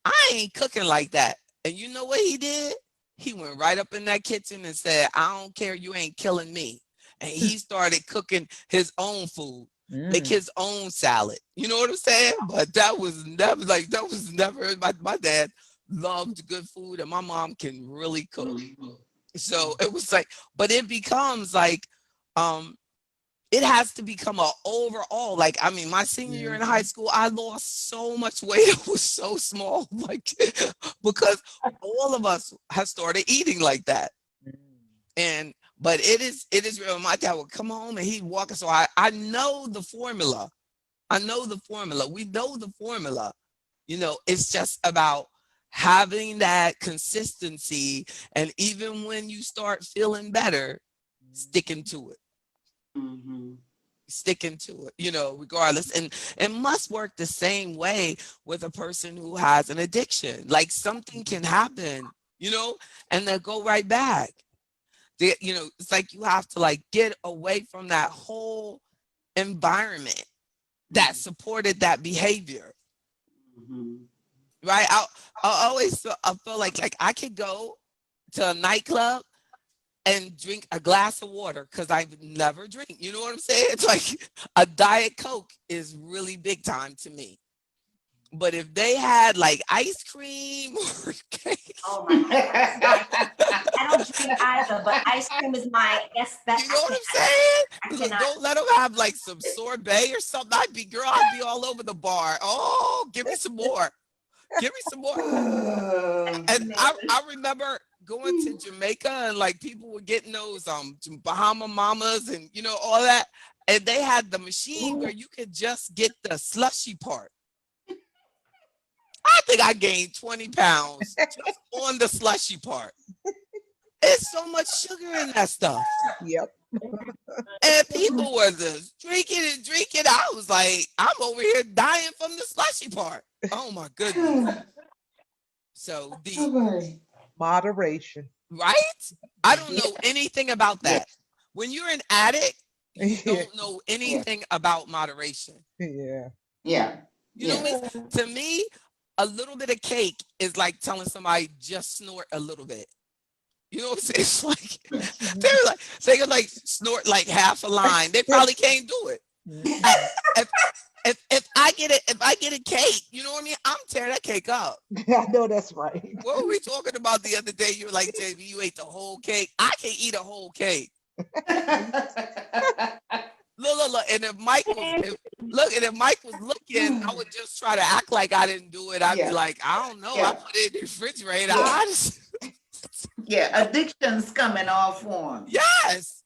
I ain't cooking like that. And you know what he did? He went right up in that kitchen and said, I don't care, you ain't killing me. And he started cooking his own food, make his own salad. You know what I'm saying? But that was never, my dad loved good food and my mom can really cook. So it was like, but it becomes like, it has to become a overall, like, I mean, my senior year in high school, I lost so much weight. It was so small, like, because all of us have started eating like that. But it is real. My dad would come home and he'd walk us. So I know the formula. I know the formula. We know the formula. It's just about having that consistency. And even when you start feeling better, sticking to it. Sticking to it, regardless. And it must work the same way with a person who has an addiction. Like something can happen, and then go right back. It's like you have to like get away from that whole environment that supported that behavior. Right? I always feel like I could go to a nightclub and drink a glass of water because I've never drink. You know what I'm saying? It's like a Diet Coke is really big time to me. But if they had like ice cream or cake, Oh my God. I don't drink either, but ice cream is that's you know what I'm saying? I Look, cannot. don't let them have like some sorbet or something. I'd be all over the bar. Oh, give me some more. Give me some more. And I remember going to Jamaica and like people were getting those Bahama Mamas and all that. And they had the machine where you could just get the slushy part. I think I gained 20 pounds just on the slushy part. There's so much sugar in that stuff. yep. And people were just drinking and drinking. I was like, I'm over here dying from the slushy part. Oh my goodness. So Moderation. right? I don't know anything about that. When you're an addict, you Yeah. don't know anything about moderation. Yeah. You know what I mean? To me, a little bit of cake is like telling somebody just snort a little bit. You know what I'm saying? It's like they could like snort like half a line. They probably can't do it. Mhm. If I get a cake, you know what I mean? I'm tearing that cake up. I know that's right. What were we talking about the other day? You were like, JB, you ate the whole cake. I can eat a whole cake. Look. And if Mike was looking, I would just try to act like I didn't do it. I'd be Yeah. like, I don't know. I Yeah. put it in the refrigerator. Yeah. I just, Yeah, addictions come in all forms. yes.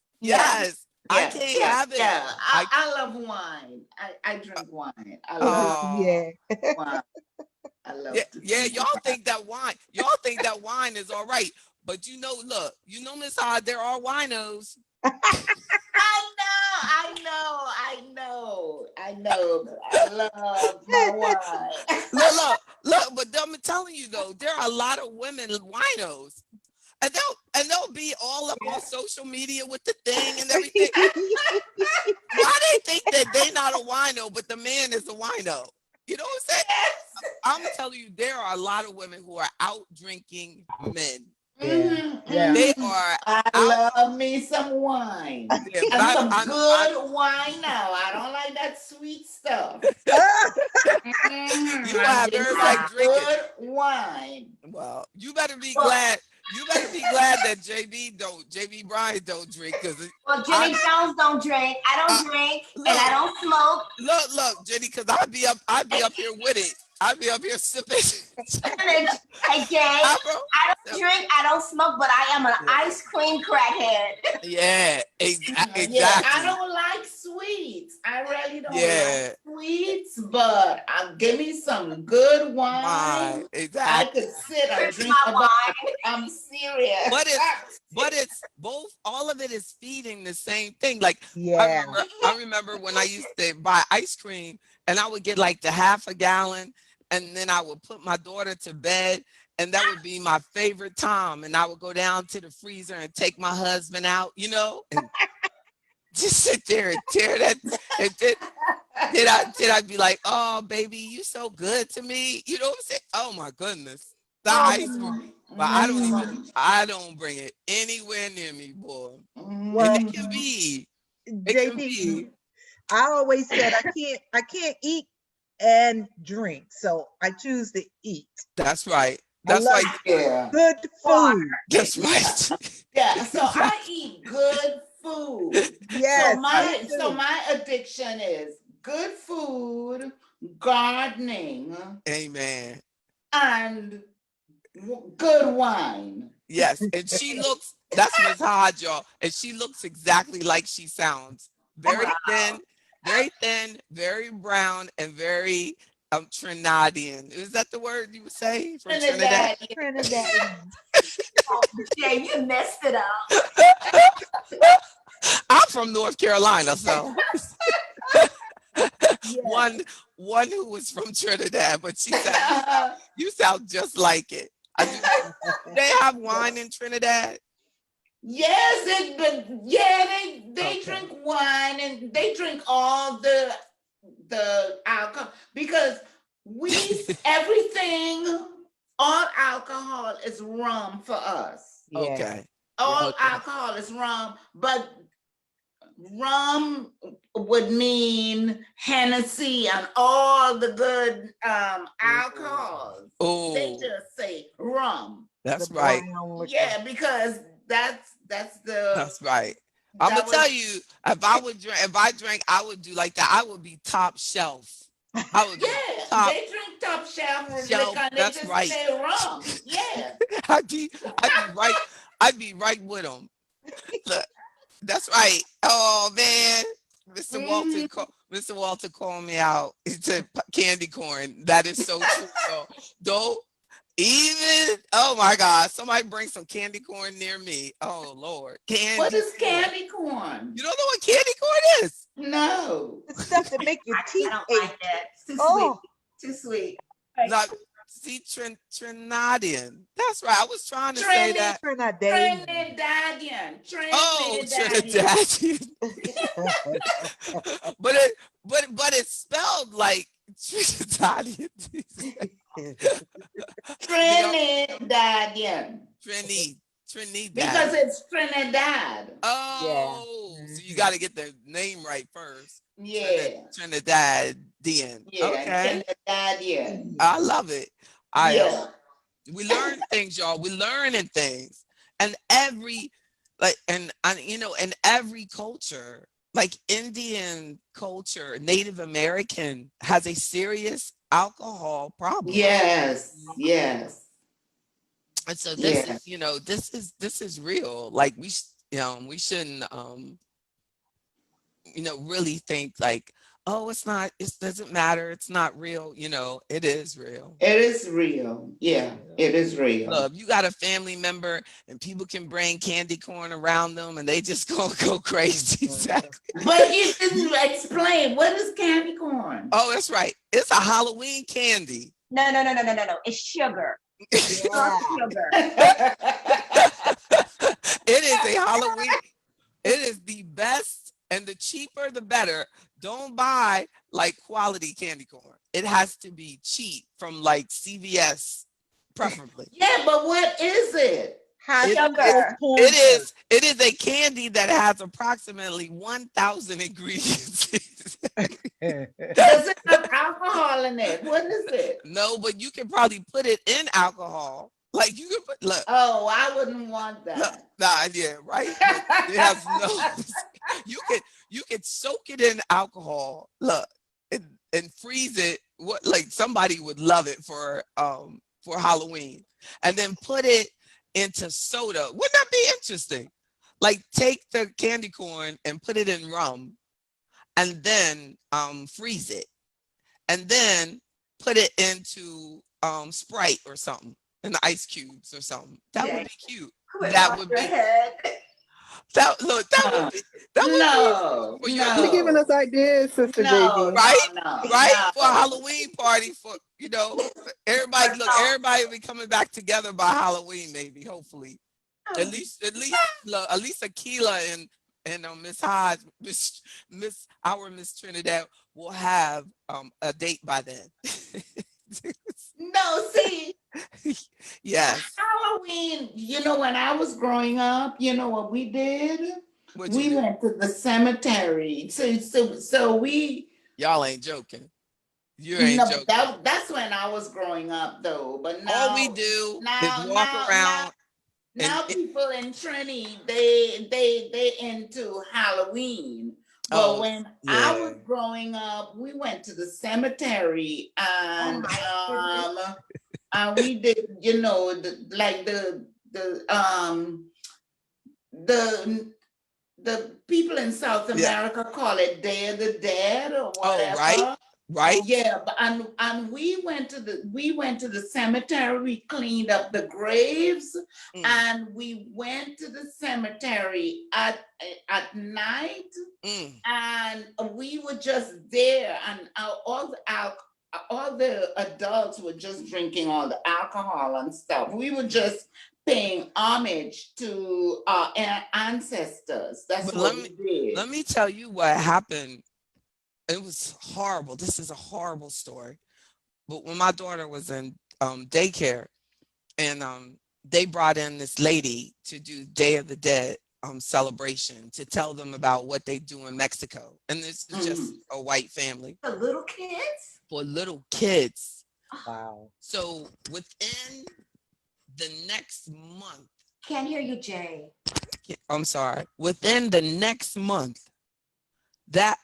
I Yeah. can't have it. Yeah, I love wine. I drink wine. I love Yeah. wine. I love to Yeah, drink y'all wine. think that wine is all right. But look, Miss Hod, there are winos. I know. I love my wine. Look, but I'm telling you though, there are a lot of women winos. And they'll be all up on social media with the thing and everything. Why they think that they not a wino, but the man is a wino? You know what I'm saying? I'm telling you, there are a lot of women who are out drinking men. Yeah. They are. I love me some wine. Yeah, And some good wine now. I don't like that sweet stuff. You have Drink everybody some drinking. good wine. Well, you better be glad. You better be glad that JB Bryan don't drink, because Well, Jenny Jones don't drink. I don't drink, and I don't smoke. Look, Jenny, because I'd be up here with it. I'd be up here sipping. Hey, Jay, Afro? I don't drink, I don't smoke, but I am an ice cream crackhead. Yeah, exactly. Yeah, I don't like sweets. I really don't like sweets, but give me some good wine. Exactly. I could sit and drink my about wine. I'm serious. But it's both. All of it is feeding the same thing. Like Yeah. I remember when I used to buy ice cream, and I would get like the half a gallon, and then I would put my daughter to bed, and that would be my favorite time. And I would go down to the freezer and take my husband out, and just sit there and tear that. And then I'd be like, oh, baby, you so good to me. You know what I'm saying? Oh my goodness. The ice cream. But I don't bring it anywhere near me, boy. Well, And it can be. JP, I always said I can't eat and drink, so I choose to eat. That's right. That's love right. Good food. That's right. Yeah, so I eat good food. Yes. So my addiction is good food, gardening, Amen. and good wine. Yes, and she looks. That's Miss Hodge, y'all, and she looks exactly like she sounds. Very thin, very brown, and very Trinidadian. Is that the word you would say from Trinidad? Oh, Jay, you messed it up. I'm from North Carolina, so one who was from Trinidad, but she said you sound just like it. They have wine in Trinidad. Yes, they drink wine, and they drink all the alcohol, because all alcohol is rum for us. Yeah. Okay. All alcohol is rum, but rum would mean Hennessy and all the good alcohols. Oh, They just say rum. that's right. Yeah, because that's right. I'm gonna tell you, if I drank, I would do like that. I would be top shelf. I would they drink top shelf liquor, and they just say rum. Yeah. I'd be right with them. Look, that's right. Oh man, Mr. Walter called me out. He said candy corn. That is so true. Don't even. Oh my God! Somebody bring some candy corn near me. Oh Lord, candy. What is candy corn? You don't know what candy corn is? No. The stuff that make your teeth I don't ache. like that. Too Oh. sweet. Too sweet. Like, see, Trinidadian. That's right. I was trying to say that. Trinidadian. Oh, Trinidadian. but it's spelled like Trinidadian. Trinidadian. Trinidad. Because it's Trinidad. Oh, so you got to get the name right first. Yeah. Trinidadian. Yeah. Okay. Trinidadian. I love it. Yeah. We learn things, y'all. We learning things. And every, like, and you know, in every culture, like Indian culture, Native American has a serious alcohol problem. Yes. Yes. And so this is, you know, this is real. Like you know, we shouldn't you know, really think like, oh, it's not, it doesn't matter, it's not real. You know, it is real. It is real. Yeah, it is real. Look, you got a family member and people can bring candy corn around them and they just gonna go crazy. Exactly. But you didn't explain, what is candy corn? Oh, that's right. It's a Halloween candy. No. It's sugar. Yeah. Sugar. It is a Halloween. It is the best, and the cheaper the better. Don't buy like quality candy corn. It has to be cheap from like CVS, preferably. Yeah, but what is it? Sugar. It is a candy that has approximately 1,000 ingredients. Does it have alcohol in it? What is it? No, but you can probably put it in alcohol. Like you can put, look. Oh, I wouldn't want that. Look, nah, yeah, right. It has no. You can soak it in alcohol. Look, and freeze it. What, like somebody would love it for Halloween, and then put it into soda. Wouldn't that be interesting? Like take the candy corn and put it in rum, and then freeze it, and then put it into Sprite or something, in the ice cubes or something. That would be cute. That would be. That would be. No. You're giving us ideas, Sister JB. Right? For a Halloween party, for you know, everybody. Look, everybody will be coming back together by Halloween, maybe, hopefully. At least Akila and Miss Hodge, our Miss Trinidad will have a date by then. No, see. Yes. Halloween, you know, when I was growing up, you know what we did? We went to the cemetery. So we. Y'all ain't joking. You ain't joking. That's when I was growing up, though. But now all we do is walk around. Now people in Trinity, they into Halloween. But when I was growing up, we went to the cemetery and we did, you know, the people in South America call it Day of the Dead or whatever. Oh, right. Yeah, but and we went to the cemetery. We cleaned up the graves, and we went to the cemetery at night, and we were just there, and all the adults were just drinking all the alcohol and stuff. We were just paying homage to our ancestors. That's what we did. Let me tell you what happened. It was horrible. This is a horrible story. But when my daughter was in daycare, and they brought in this lady to do Day of the Dead celebration to tell them about what they do in Mexico. And this is just a white family. For little kids? For little kids. Wow. So within the next month. Can't hear you, Jay. I'm sorry. Within the next month, that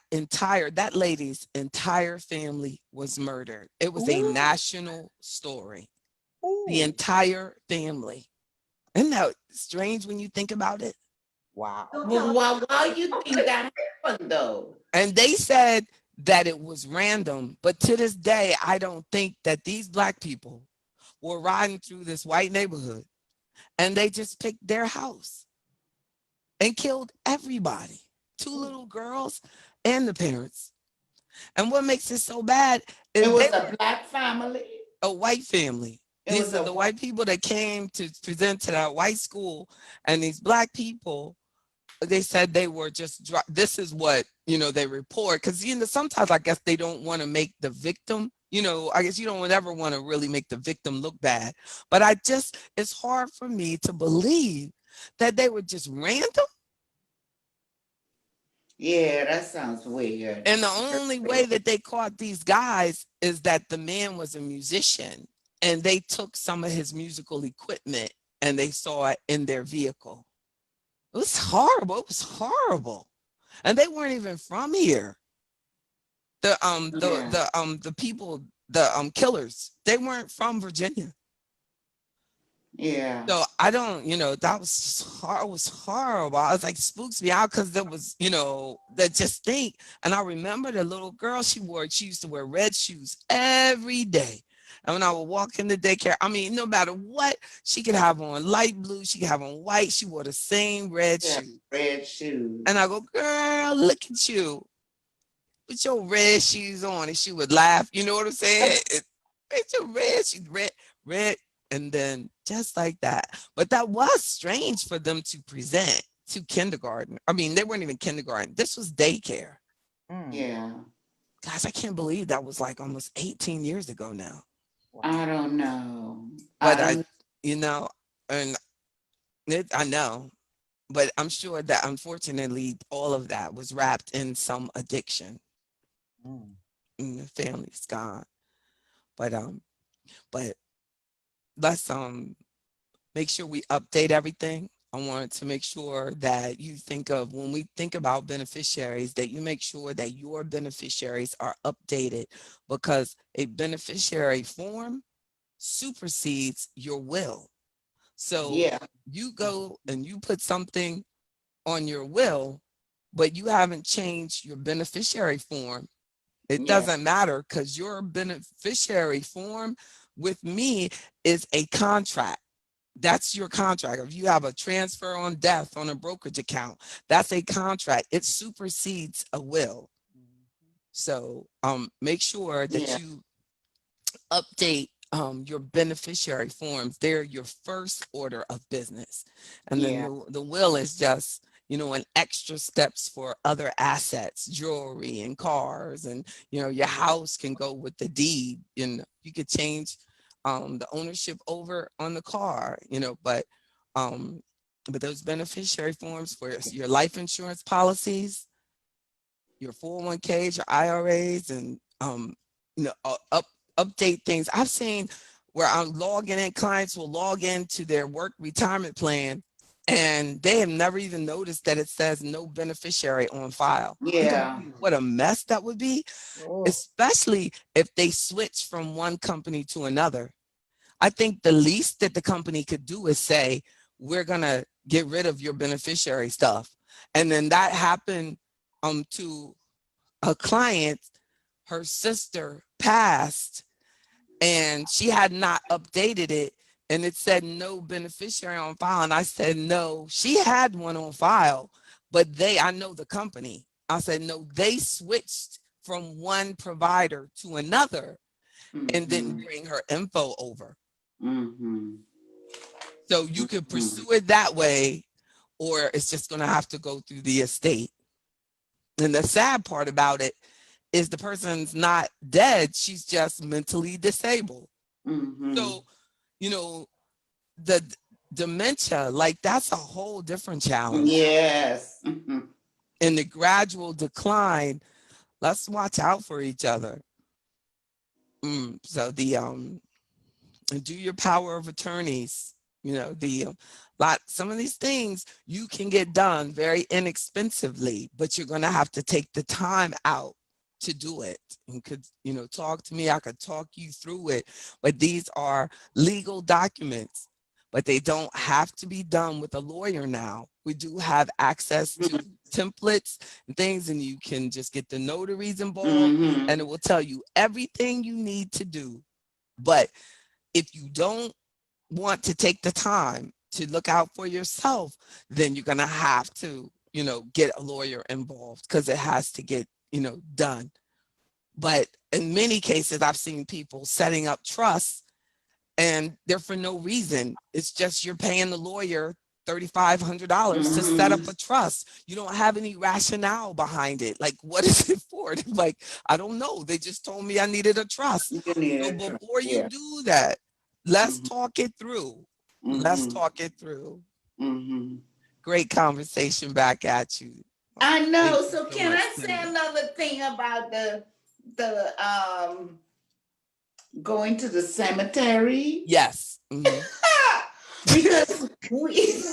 lady's entire family was murdered. It was a national story. The entire family. Isn't that strange when you think about it? Wow. Well, why you think that happened though? And they said that it was random, but to this day, I don't think that these Black people were riding through this white neighborhood and they just picked their house and killed everybody. 2 little girls and the parents. And what makes it so bad is it was a Black family, a white family. These are the white people that came to present to that white school, and these Black people, they said they were just, this is what, you know, they report. Because, you know, sometimes I guess they don't want to make the victim, I guess you don't ever want to really make the victim look bad. But it's hard for me to believe that they were just random. Yeah, that sounds weird. And the only way that they caught these guys is that the man was a musician and they took some of his musical equipment and they saw it in their vehicle. It was horrible. It was horrible. And they weren't even from here. The people, the killers, they weren't from Virginia. Yeah. So I don't, that was just it was horrible. I was like, spooks me out because there was, that just think. And I remember the little girl she used to wear red shoes every day. And when I would walk in the daycare, I mean, no matter what, she could have on light blue, she could have on white, she wore the same red shoe. Red shoes. And I go, girl, look at you. Put your red shoes on. And she would laugh. You know what I'm saying? It's your red shoes, red. And then just like that. But that was strange for them to present to kindergarten. I mean, they weren't even kindergarten. This was daycare. Yeah. Guys, I can't believe that was like almost 18 years ago now. I don't know. But I know. But I'm sure that unfortunately all of that was wrapped in some addiction. And the family's gone. But let's make sure we update everything. I wanted to make sure that you think of, when we think about beneficiaries, that you make sure that your beneficiaries are updated, because a beneficiary form supersedes your will. So you go and you put something on your will, but you haven't changed your beneficiary form. It doesn't matter, because your beneficiary form with me is a contract. That's your contract. If you have a transfer on death on a brokerage account, that's a contract. It supersedes a will. So make sure that you update your beneficiary forms. They're your first order of business. And then the will is just, an extra steps for other assets, jewelry and cars, and your house can go with the deed, and you could change the ownership over on the car, but those beneficiary forms for your life insurance policies, your 401ks, your IRAs, and update things. I've seen where I'm logging in, clients will log into their work retirement plan and they have never even noticed that it says no beneficiary on file. Yeah. What a mess that would be, especially if they switch from one company to another. I think the least that the company could do is say, we're going to get rid of your beneficiary stuff. And then that happened to a client. Her sister passed and she had not updated it, and it said no beneficiary on file. And I said, no, she had one on file, but I know the company. I said, no, they switched from one provider to another and didn't bring her info over. So you could pursue it that way, or it's just going to have to go through the estate. And the sad part about it is the person's not dead. She's just mentally disabled. So, the dementia, like, that's a whole different challenge. Yes. And the gradual decline, let's watch out for each other. So do your power of attorneys, some of these things you can get done very inexpensively, but you're going to have to take the time out to do it. And could, talk to me, I could talk you through it. But these are legal documents, but they don't have to be done with a lawyer now. We do have access to templates and things, and you can just get the notaries involved, and it will tell you everything you need to do. But if you don't want to take the time to look out for yourself, then you're going to have to, get a lawyer involved, because it has to get, done. But in many cases, I've seen people setting up trusts and they're for no reason. It's just you're paying the lawyer $3,500 to set up a trust. You don't have any rationale behind it. Like, what is it for? Like, I don't know. They just told me I needed a trust. You need So a trust, before you yeah. do that, let's Mhm. talk it through. Let's talk it through. Mhm. Great conversation back at you. I Thank know. you So so can much, I say Cindy. another thing about the going to the cemetery? Yes. Mhm. Because we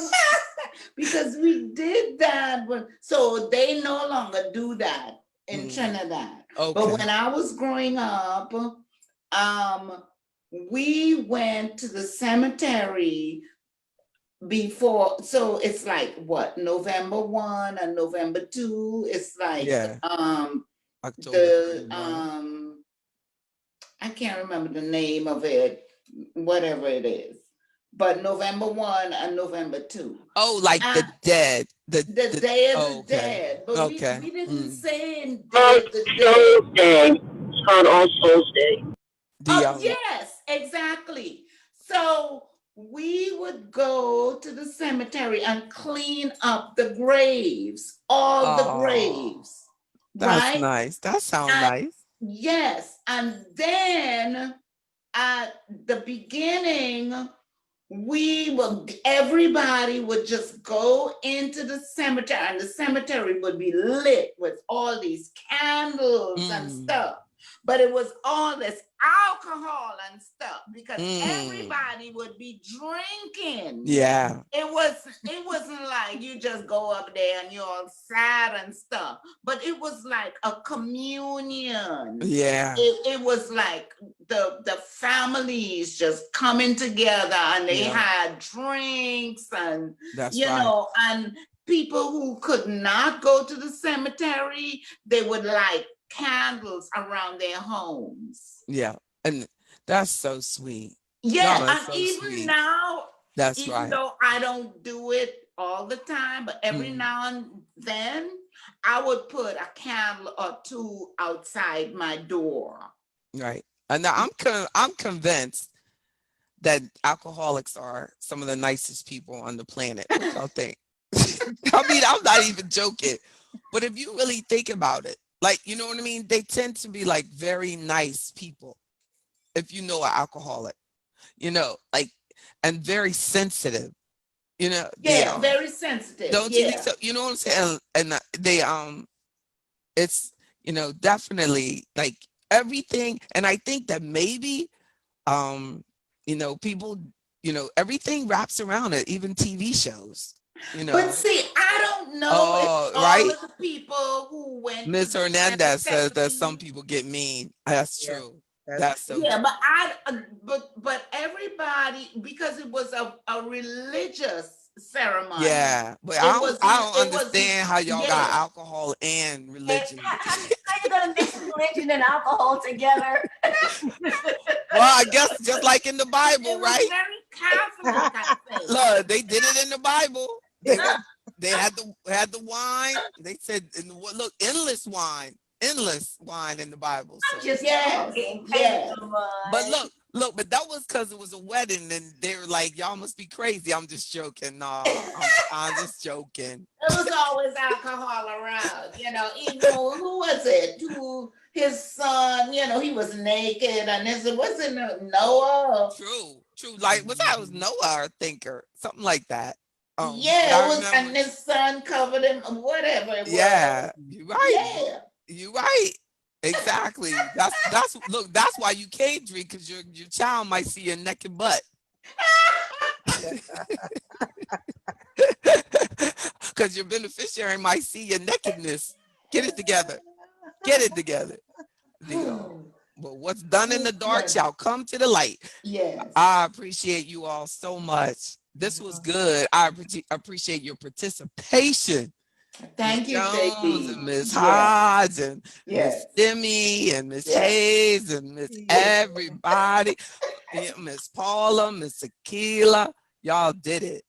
because we did that, but so they no longer do that in Trinidad. But Okay. when I was growing up, we went to the cemetery before, so it's like what, November 1 and November 2. It's like Yeah. October the 31. I can't remember the name of it, whatever it is. But November 1 and November 2. Oh, like the dead. The Day of the okay. Dead. But Okay. we didn't say Day All of the Dead. Souls Day. It's called All Souls Day. Oh, yes, exactly. So we would go to the cemetery and clean up the graves, all the graves, That's right? nice. That sounds And nice. yes, and then at the beginning, everybody would just go into the cemetery, and the cemetery would be lit with all these candles and stuff. But it was all this alcohol and stuff because everybody would be drinking. Yeah. It wasn't like you just go up there and you're all sad and stuff, but it was like a communion. Yeah. It was like the families just coming together, and they had drinks, and That's you right. know, and people who could not go to the cemetery, they would light candles around their homes. Yeah. And that's so sweet. Yeah, Y'all are and so even sweet. now, That's even right. though I don't do it all the time, but every now and then I would put a candle or two outside my door. Right. And now I'm convinced that alcoholics are some of the nicest people on the planet. What y'all think? I mean, I'm not even joking. But if you really think about it, like, you know what I mean? They tend to be like very nice people. If you know an alcoholic, you know, like, and very sensitive, you know, Yeah, very sensitive. don't you think so? You know what I'm saying? And they, it's, you know, definitely like everything. And I think that maybe, you know, people, you know, everything wraps around it, even TV shows, you know. But see, I don't know if all right? of the people who went Ms. to the Hernandez says that cemetery- some people get mean. That's Yeah, true. that's That's so yeah, true. but everybody, because it was a religious ceremony. Yeah, but I don't understand how y'all got alcohol and religion. How you gonna mix religion and alcohol together? Well, I guess just like in the Bible, It was right? very Catholic, I think. Look, they did it in the Bible. They had the wine. They said, look, endless wine in the Bible. So. I'm just joking. Yes. But look, but that was because it was a wedding, and they were like, "Y'all must be crazy." I'm just joking. No, I'm just joking. There was always alcohol around, you know. Even who was it? His son, you know, he was naked, and wasn't Noah? True. Like, was that was Noah or Thinker, something like that. Yeah, it was, and his son covered him, whatever it was. Yeah, you're right. Yeah. You're right. Exactly. That's why you can't drink, because your child might see your naked butt. Because your beneficiary might see your nakedness. Get it together. But what's done in the dark shall come to the light. Yes. I appreciate you all so much. This was good. I appreciate your participation. Thank you, JB. And Ms. Hodge and Ms. Demi and Ms. Hayes and Ms. Everybody, Ms. Paula, Ms. Akila. Y'all did it.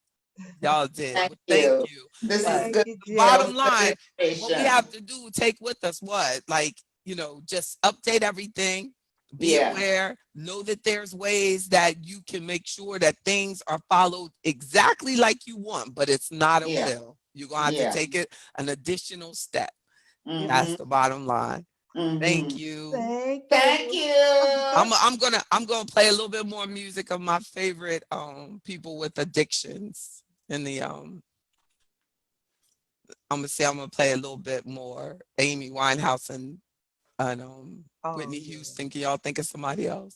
Thank you. This is good. Bottom line, what we have to do, take with us what? Like, you know, just update everything. Be Yeah. aware, know that there's ways that you can make sure that things are followed exactly like you want, but it's not a Yeah. will. You're gonna have to Yeah. take it an additional step. Mm-hmm. That's the bottom line. Thank Mm-hmm. you. Thank Thank you. you. I'm gonna play a little bit more music of my favorite people with addictions in the I'm gonna play a little bit more Amy Winehouse and Oh, Whitney yeah. Houston. Can y'all think of somebody else?